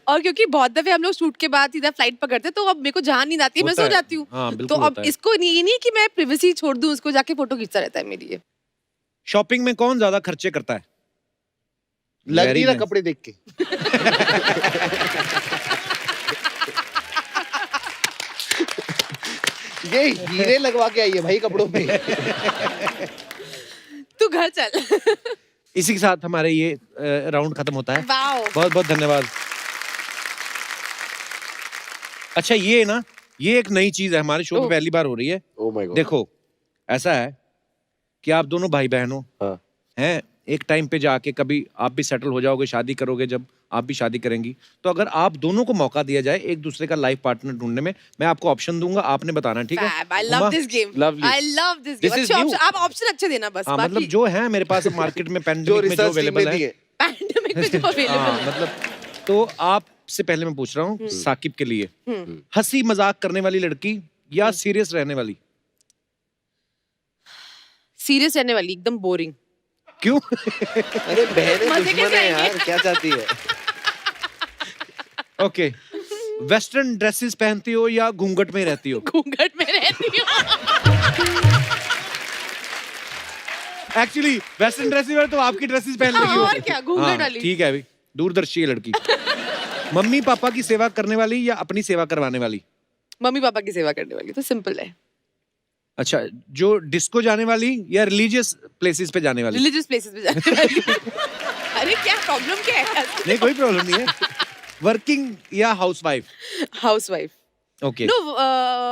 और क्योंकि बहुत दफे हम लोग शूट के बाद सीधा फ्लाइट पकड़ते, तो अब मेरे को जहाँ नींद आती है मैं होता सो है। जाती हूँ। हाँ, तो बिल्कुल अब होता है। इसको ये नहीं कि मैं प्रिवेसी छोड़ दूं, उसको जाके फोटो खींचता रहता है मेरी। ये शॉपिंग में कौन ज्यादा खर्चे करता है? लग Very नहीं रहा nice. कपड़े देख के। ये हीरे लगवा के आई है भाई कपड़ों पे। तू घर चल। इसी के साथ हमारे ये राउंड खत्म होता है। वाओ। बहुत बहुत धन्यवाद। अच्छा, ये ना, ये एक नई चीज है हमारे शो में, पहली बार हो रही है। Oh my God. देखो, ऐसा है कि आप दोनों भाई बहन हो, हाँ। हैं, एक टाइम पे जाके कभी आप भी सेटल हो जाओगे, शादी करोगे, जब आप भी शादी करेंगी, तो अगर आप दोनों को मौका दिया जाए एक दूसरे का लाइफ पार्टनर ढूंढने में, मैं आपको ऑप्शन दूंगा, आपने बताना, ठीक है? Fab, I love Huma? this game. Lovely. I love this This game. is अच्छे new. option, आप ऑप्शन अच्छे देना बस। हाँ, मतलब बाकी जो है मेरे पास मार्केट में जो पैंडेमिक में जो रिसर्च टीम अवेलेबल ने दी है। है। पैंडेमिक में जो हाँ, अवेलेबल है। मतलब तो आपसे पहले मैं पूछ रहा हूँ साकिब के लिए, हंसी मजाक करने वाली लड़की या सीरियस रहने वाली? सीरियस रहने वाली, एकदम बोरिंग। क्यों? अरे बहनें मजे दुश्मन कैसे है आएंगे? यार, क्या चाहती है? ओके, वेस्टर्न ड्रेसेस पहनती हो या घूंघट में रहती हो? घूंघट में रहती हूँ। एक्चुअली वेस्टर्न ड्रेसेस में तो आपकी ड्रेसेस पहन लगी हो। और क्या, घूंघट वाली। ठीक है, अभी दूरदर्शी है लड़की। मम्मी पापा की सेवा करने वाली या अपनी सेवा करवाने वाली? मम्मी पापा की सेवा करने वाली, तो सिंपल है। अच्छा, जो डिस्को जाने वाली या रिलीजियस प्लेसेस पे जाने वाली? रिलीजियस प्लेसेस पे जाने वाली। अरे क्या प्रॉब्लम क्या है? नहीं, कोई प्रॉब्लम नहीं है। वर्किंग या हाउसवाइफ? हाउसवाइफ। ओके। नो,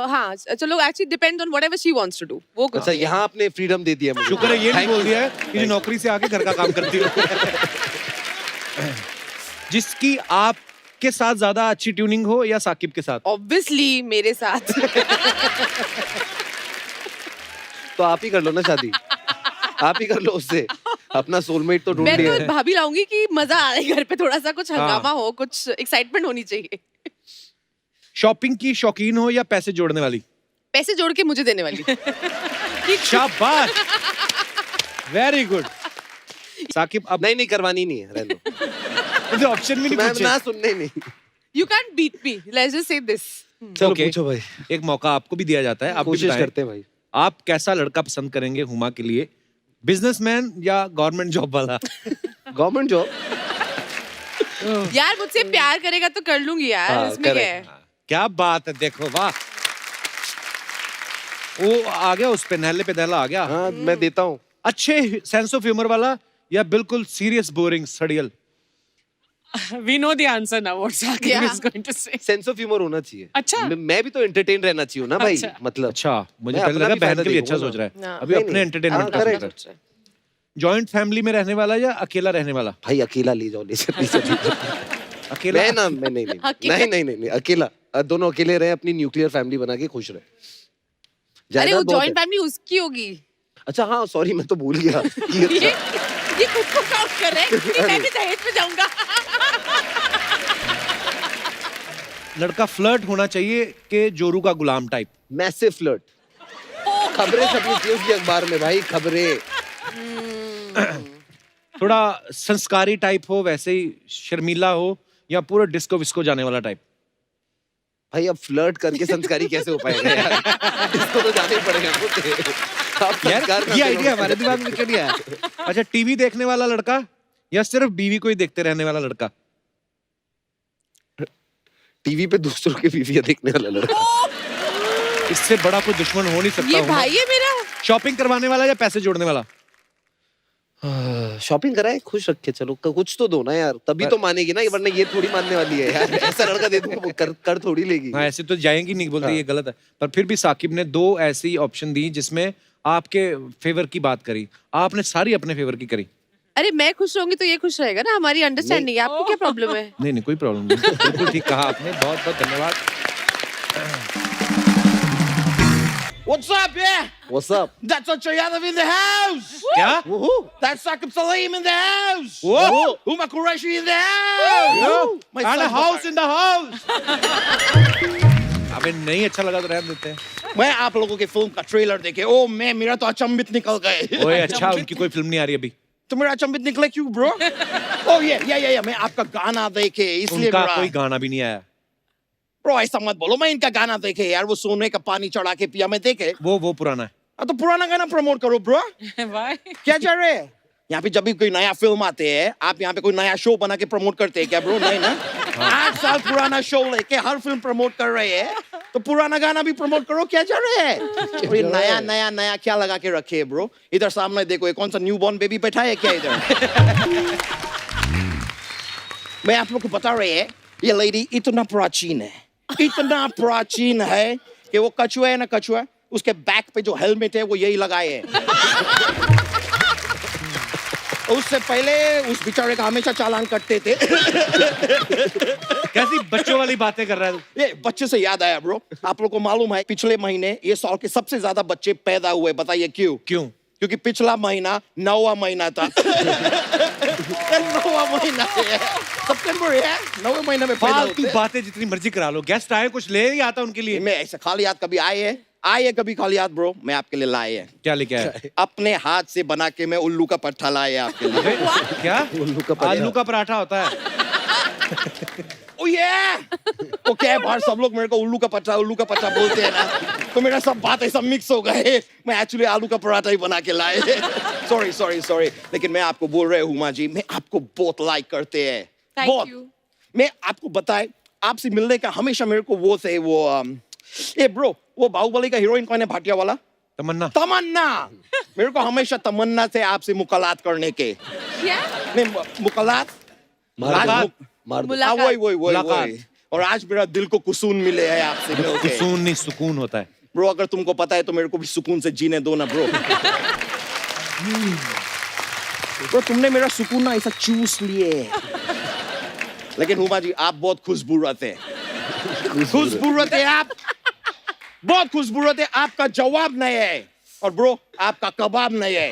हाँ चलो, actually depends on whatever she wants to do, वो अच्छा, यहाँ आपने फ्रीडम दे दिया मुझे। शुक्र है ये नहीं बोल दिया है कि जो नौकरी से आके घर का काम करती हो। जिसकी आपके साथ ज्यादा अच्छी ट्यूनिंग हो या साकिब के साथ? ऑब्वियसली मेरे साथ। तो आप ही कर लो ना शादी, आप ही कर लो उससे, अपना सोलमेट तो ढूंढ मैं लिया तो है। भाभी लाऊंगी कि मजा आए घर पे, थोड़ा सा कुछ हाँ। हंगामा हो, कुछ एक्साइटमेंट होनी चाहिए। शॉपिंग की शौकीन हो या पैसे जोड़ने वाली? पैसे जोड़ के मुझे देने वाली। शाबाश, वेरी गुड। साकिब, अब नहीं करवानी नहीं है, रहने दो। मुझे ऑप्शन भी नहीं मैं पूछे। ना सुनने नहीं। You can't beat me, let's just say this. चलो Okay. पूछो भाई, एक मौका आपको भी दिया जाता है, आप भी कोशिश बताएं। करते हैं भाई। आप कैसा लड़का पसंद करेंगे हुमा के लिए? बिजनेसमैन या गवर्नमेंट जॉब वाला? Government job. यार मुझसे प्यार करेगा तो कर लूंगी यार, हाँ, इसमें क्या correct. है? क्या बात है, देखो वाह, वो आ गया उस पे, नहले पे दहला आ गया। हाँ, मैं देता हूँ। अच्छे सेंस ऑफ ह्यूमर वाला या बिल्कुल सीरियस बोरिंग सड़ियल? We know the answer now. What Sakib Yeah. is going to say. Sense of humour होना चाहिए। अच्छा। मैं भी तो एंटरटेन रहना चाहिए ना भाई, अच्छा। मतलब। अच्छा, मुझे मैं पहले अपना लगा भी बहन फायदा के लिए अच्छा देखूंगा सोच रहा है, ना। अभी नहीं, अपने नहीं। एंटरटेनमेंट हाँ, का सोच correct. रहा है। जॉइंट फैमिली में रहने वाला या अकेला रहने वाला? भाई अकेला ले जाओ, ले जाओ। अकेला? मैं ना, मैं नहीं अकेला। नहीं अकेला, दोनों अकेले रहे, अपनी न्यूक्लियर फैमिली बना के खुश रहे। अरे जायदाद वो बहुत जॉइंट है। फैमिली उसकी होगी। अच्छा हाँ, सॉरी, मैं तो भूल गया। ये खुद को काउंट कर रहे हैं कि मैं भी दहेज पे जाऊंगा। लड़का फ्लर्ट होना चाहिए कि जोरू का गुलाम टाइप? Massive flirt. खबरें छपनी थी उसकी अखबार में भाई, खबरें। थोड़ा संस्कारी टाइप हो, वैसे ही शर्मीला हो, या पूरा डिस्को विस्को जाने वाला टाइप? भाई अब फ्लर्ट करके संस्कारी कैसे हो पाएगा यार? इसको तो जाना ही पड़ेगा मुझे। आप संस्कार यार करते ये हो। आइडिया हमारे दिमाग में क्यों नहीं आया? अच्छा, टीवी देखने वाला लड़का या सिर्फ बीवी को ही देखते रहने वाला लड़का? टीवी पे दूसरों की बीवियां देखने वाला लड़का। इससे बड़ा कोई दुश्मन हो नहीं सकता। ये हुमा। भाई है मेरा। शॉपिंग करवाने वाला या पैसे जोड़ने वाला? शॉपिंग कराए, खुश रखे, चलो कुछ तो दो ना यार, तभी तो मानेगी ना, वरना ये थोड़ी मानने वाली है यार। ऐसा लड़का दे दूंगा वो कर थोड़ी लेगी। हाँ, ऐसे तो जाएंगी नहीं, बोलते हाँ। ये गलत है। पर फिर भी साकिब ने दो ऐसी ऑप्शन दी जिसमें आपके फेवर की बात करी, आपने सारी अपने फेवर की करी। अरे मैं खुश रहूंगी तो ये खुश रहेगा ना, हमारी अंडरस्टैंडिंग है। आपको क्या प्रॉब्लम है? नहीं कोई प्रॉब्लम नहीं, बिल्कुल ठीक कहा आपने, बहुत बहुत धन्यवाद। What's up, yeah? What's up? That's Acha Yadav in the house. क्या? Woohoo! That's Saqib Salim in the house. Whoa! Huma Qureshi in the house. My And a son- house in the house. अबे नहीं अच्छा लगा तो रहने देते हैं। मैं आप लोगों के फिल्म का ट्रेलर देखे, ओ मैं मेरा तो अचंभित निकल गए। ओए अच्छा, उनकी कोई फिल्म नहीं आ रही अभी? तो मेरा अचंभित निकले क्यों ब्रो? ओ ये मैं आपका गाना देखे इसलिए उनका मेरा कोई गाना भी नहीं आया। ब्रो ऐसा मत बोलो, मैं इनका गाना देखे यार, वो सोने का पानी चढ़ा के पिया मैं देखे। वो पुराना है। तो पुराना गाना प्रमोट करो ब्रो। Why? क्या चल रहे हैं यहाँ पे? जब भी कोई नया फिल्म आते हैं, आप यहाँ पे कोई नया शो बना के प्रमोट करते हैं क्या ब्रो? नहीं ना। 8 साल पुराना शो लेके हर फिल्म प्रमोट कर रहे हैं, तो पुराना गाना भी प्रमोट करो। क्या चल रहे हैं? और ये नया क्या लगा के रखे है ब्रो? इधर सामने देखो, ये कौन सा न्यू बॉर्न बेबी बैठा है क्या इधर? मैं आप लोग को बता रहे हैं, ये लेडी इतना प्राचीन है कि वो कछुआ है ना, कछुआ, उसके बैक पे जो हेलमेट है वो यही लगाए है। उससे पहले उस बेचारे का हमेशा चालान कटते थे। कैसी बच्चों वाली बातें कर रहा है? ये बच्चे से याद आया ब्रो, आप लोग को मालूम है पिछले महीने ये साल के सबसे ज्यादा बच्चे पैदा हुए, बताइए क्यों? क्योंकि पिछला महीना 9वां महीना था। 9वां महीना है, सितंबर है, 9वें महीने में पैदा फालतू होते हैं। बातें जितनी मर्जी करा लो, गेस्ट आए कुछ ले ही आता उनके लिए। मैं ऐसे खाली हाथ कभी आए कभी खाली हाथ ब्रो? मैं आपके लिए लाए हैं। क्या लेके आया? अपने हाथ से बना के मैं उल्लू का पट्टा लाए आपके लिए। क्या? पराठा। आलू का पराठा होता है। ओ ये ओके, बाहर सब लोग मेरे को उल्लू का पट्टा बोलते हैं ना, तो मेरा सब बातें सब मिक्स हो गए। मैं एक्चुअली आलू का पराठा ही बना के लाए। सॉरी, लेकिन मैं आपको बोल रहा हूँ माँ जी, मैं आपको बहुत लाइक करते हैं, बहुत। मैं आपको बताए, आपसे मिलने का हमेशा मेरे को वो ए ब्रो, वो बाहुबली का हीरोइन कौन है भाटिया वाला? तमन्ना। तमन्ना। मेरे को हमेशा तमन्ना से आपसे मुलाकात करने के। क्या? नहीं, मुलाकात। मुलाकात। वही। मुलाकात। और आज मेरा दिल को सुकून मिले है आपसे मिलके। सुकून नहीं, सुकून होता है। ब्रो, अगर तुमको पता है तो मेरे को भी सुकून से जीने दो ना ब्रो। ब्रो, तुमने मेरा सुकून ना ऐसा चूस लिए। लेकिन हुमा जी, आप बहुत खुशबूरत है। खुशबूरत है आप, बहुत खुशबूरत है। आपका जवाब नहीं है। और ब्रो, आपका कबाब नहीं है।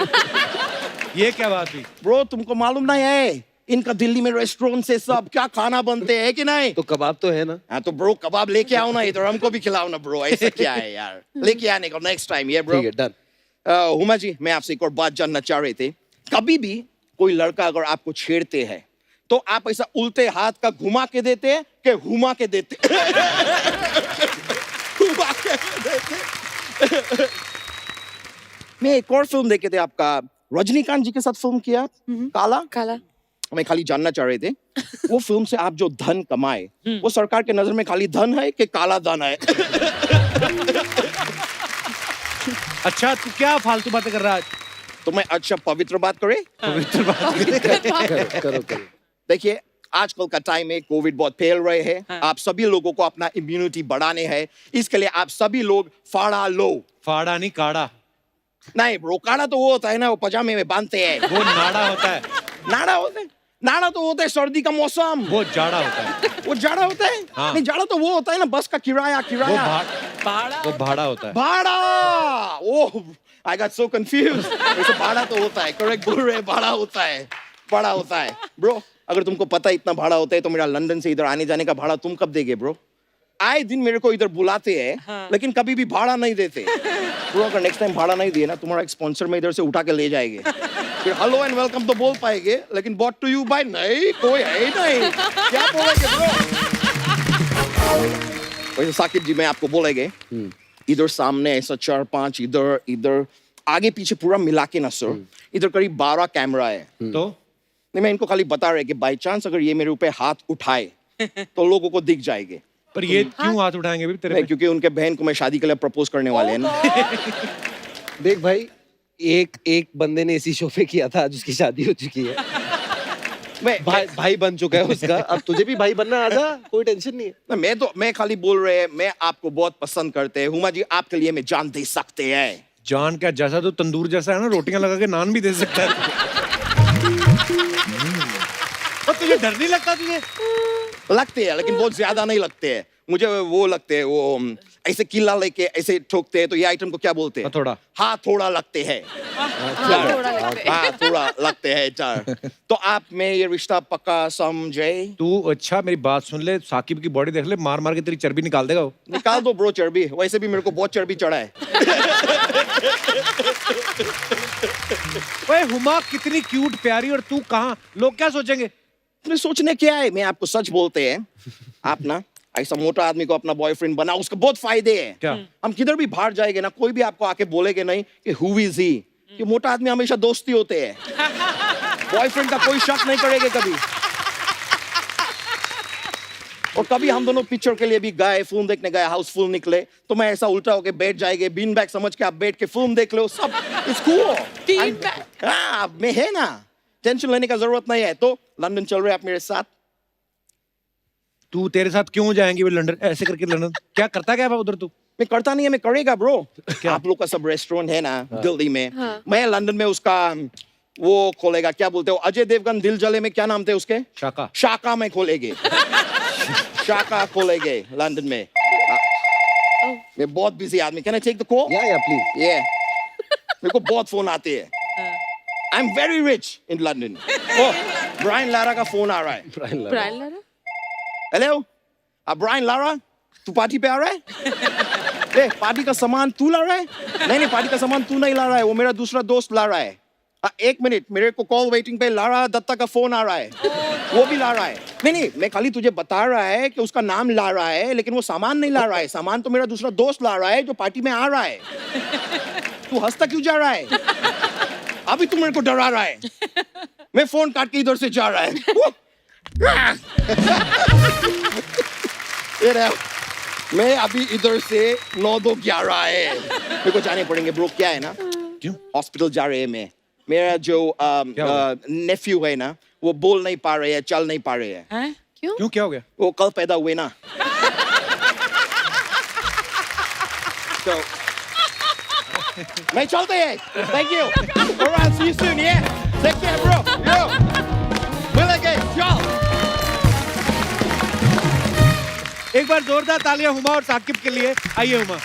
ये क्या बात हुई? ब्रो, तुमको मालूम नहीं है इनका दिल्ली में रेस्टोरेंट से सब क्या खाना बनते हैं कि नहीं? तो कबाब तो है ना। हाँ, तो ब्रो कबाब लेके आओ ना इधर, हमको भी खिलाओ ना ब्रो। ऐसा क्या है यार, लेके आने को नेक्स्ट टाइम। ये ब्रो, ठीक है, डन। हुमा जी, मैं आपसे एक और बात जानना चाह रहे थे। कभी भी कोई लड़का अगर आपको छेड़ते हैं तो आप ऐसा उल्टे हाथ का घुमा के देते हैं कि हुमा के देते? घुमा के देते। मैं एक और फिल्म देखे थे आपका, रजनीकांत जी के साथ फिल्म किया, काला। मैं खाली जानना चाह रहे थे, वो फिल्म से आप जो धन कमाए, वो सरकार के नजर में खाली धन है कि काला धन है? अच्छा, तू क्या फालतू बातें कर रहा है? तो मैं अच्छा पवित्र बात करे? पवित्र बात करो। देखिए, आजकल का टाइम में कोविड बहुत फैल रहे हैं। आप सभी लोगों को अपना इम्यूनिटी बढ़ाने हैं, इसके लिए आप सभी लोग फाड़ा लो। फाड़ा नहीं, काढ़ा। नहीं ब्रो, काढ़ा तो वो होता है ना, वो पजामे में बांधते हैं। वो नाड़ा होता है। नाड़ा होता है? नाड़ा तो होता है सर्दी का मौसम। वो जाड़ा होता है। वो जाड़ा होता है? हाँ। नहीं, जाड़ा तो वो होता है ना, बस का किराया। वो भाड़ा होता है। भाड़ा। ओह, I got so confused. वैसे भाड़ा तो होता है, करेक्ट बोल रहे हैं, भाड़ा होता है, भाड़ा होता है। ब्रो, अगर तुमको पता है इतना भाड़ा होता है तो मेरा लंदन से इधर आने जाने का भाड़ा तुम कब देगे ब्रो? आए दिन मेरे को इधर बुलाते हैं, लेकिन कभी भी भाड़ा नहीं देते। ब्रो, अगर नेक्स्ट टाइम भाड़ा नहीं दिए ना, तुम्हारा एक स्पॉन्सर में इधर से उठा के ले जाएंगे। फिर हेलो एंड वेलकम तो बोल पाएंगे, लेकिन बॉट टू यू बाय नहीं, कोई है ही नहीं। क्या बोलेंगे ब्रो? वैसे साकिब जी, मैं आपको बोलेंगे, इधर सामने ऐसा 4-5, इधर आगे पीछे पूरा मिला के ना सर, इधर करीब 12 कैमरा है। तो नहीं, मैं इनको खाली बता रहे कि बाई चांस अगर ये मेरे ऊपर हाथ उठाए तो लोगों को दिख जाएंगे। पर ये क्यों हाथ उठाएंगे भी तेरे पे? क्योंकि उनके बहन को मैं शादी के लिए प्रपोज करने वाले हैं ना। देख भाई, एक बंदे ने इसी शो पे किया था, आज उसकी शादी हो चुकी है। भाई बन चुका है उसका, अब तुझे भी भाई बनना, आजा, कोई टेंशन नहीं है। मैं खाली बोल रहे हैं, मैं आपको बहुत पसंद करते हैं हुमा जी, आपके लिए मैं जान दे सकते हैं। जान क्या, जैसा तो तंदूर जैसा है ना, रोटियां लगा के नान भी दे सकता है। और तुझे डर नहीं लगता? तुझे लगते हैं, लेकिन बहुत ज्यादा नहीं लगते हैं। मुझे वो लगते हैं, वो ऐसे किला लेके ऐसे ठोकते हैं, तो ये आइटम को क्या बोलते हैं? हथौड़ा। हाँ, थोड़ा लगते हैं। हाँ, थोड़ा लगते हैं चार। तो आप में ये रिश्ता पक्का समझे? तू अच्छा मेरी बात सुन ले, साकिब की बॉडी देख ले, मार मार के तेरी चर्बी निकाल देगा वो। निकाल दो ब्रो चर्बी, वैसे भी मेरे को बहुत चर्बी चढ़ा है। ओए हुमा, कितनी क्यूट प्यारी, और तू कहाँ? लोग क्या सोचेंगे? तुम्हें सोचने क्या है, मैं आपको सच बोलते हैं, आप ना ऐसा मोटा आदमी को अपना बॉयफ्रेंड बना, उसके बहुत फायदे हैं। क्या? हम किधर भी बाहर जाएंगे ना, कोई भी आपको आके बोलेगे नहीं कि हु इज ही। ये मोटा आदमी हमेशा दोस्ती होते हैं, बॉयफ्रेंड का कोई शक नहीं करेंगे कभी। और कभी हम दोनों पिक्चर के लिए भी गए, फिल्म देखने गए, हाउसफुल निकले, तो मैं ऐसा उल्टा होके बैठ जाएंगे, बीन बैग समझ के आप बैठ के फिल्म देख लो, सब इट्स कूल। हाँ, मैं है ना, टेंशन लेने का जरूरत नहीं है। तो लंदन चल रहे आप मेरे साथ? तू, तेरे साथ क्यों जाएंगे वो लंदन? ऐसे करके लंदन क्या करता, क्या उधर तू? मैं करता नहीं है, मैं करेगा ब्रो। आप लोग का सब रेस्टोरेंट है ना दिल्ली में, मैं लंदन में उसका वो खोलेगा, क्या बोलते हो, अजय देवगन दिल जले में क्या नाम थे उसके? शाका में खोलेंगे। शाका खोलेंगे लंदन में। मैं बहुत बिजी आदमी, can I take the call? या प्लीज। ये मेरे को बहुत फोन आते हैं। I am very rich in London. Brian Lara का फोन आ रहा है। ब्रायन लारा? हेलो, ब्रायन लारा, तू पार्टी पे आ रहा है? पार्टी का सामान तू ला रहा है? नहीं, पार्टी का सामान तू नहीं ला रहा है, वो मेरा दूसरा दोस्त ला रहा है। 1 मिनट, मेरे को कॉल वेटिंग पे लारा दत्ता का फोन आ रहा है, वो भी ला रहा है। नहीं, मैं खाली तुझे बता रहा है कि उसका नाम ला रहा है, लेकिन वो सामान नहीं ला रहा है। सामान तो मेरा दूसरा दोस्त ला रहा है जो पार्टी में आ रहा है। तू हंसता क्यों जा रहा है? अभी तू मेरे को डरा रहा है। मैं फोन काट के इधर से जा रहा है। मैं अभी इधर से 9-2-11 है, मेरे को जाने पड़ेंगे ब्रो। क्या है ना, क्यों? हॉस्पिटल जा रहे हैं। मैं मेरा जो नेफ्यू है ना, वो बोल नहीं पा रहे हैं, चल नहीं पा रहे हैं। हैं? क्यों, क्या हो गया? वो कल पैदा हुए ना। So, मैं चलते हैं। Thank you. Alright, see you soon, yeah. Take care, bro. Yo. मिलेंगे, चल। एक बार जोरदार तालियां हुमा और साकिब के लिए। आइए Huma.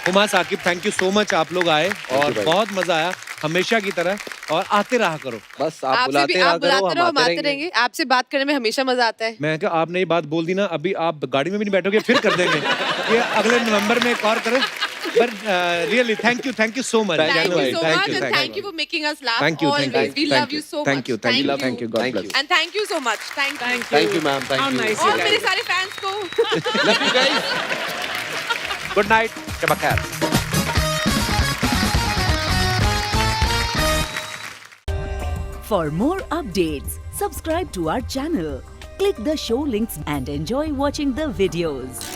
Huma, Saqib, thank you so much, आप लोग आए और भाई। बहुत मजा आया हमेशा की तरह, और आते रहा करो। बस आप आपसे बुलाते भी रहा आप करो, बुलाते रहो, हम हम आते आते रहेंगे। रहेंगे। आपसे बात करने में हमेशा मजा आता है। मैं क्या, आपने ये बात बोल दी ना, अभी आप गाड़ी में भी नहीं बैठोगे, फिर कर देंगे ये अगले नवंबर में एक और करें। But really thank you so much. Thank you you, so thank much, you, and thank thank you for making us laugh Thank you, thank always. you, We thank love you. you so Thank much. you, thank you, thank you. God God bless. bless. And thank you so much. Thank you. Thank you, ma'am. Thank How you. nice और you मेरे guys. सारे फैंस को Love you guys. Good night. Shabba khair. For more updates, subscribe to our channel, click the show links and enjoy watching the videos.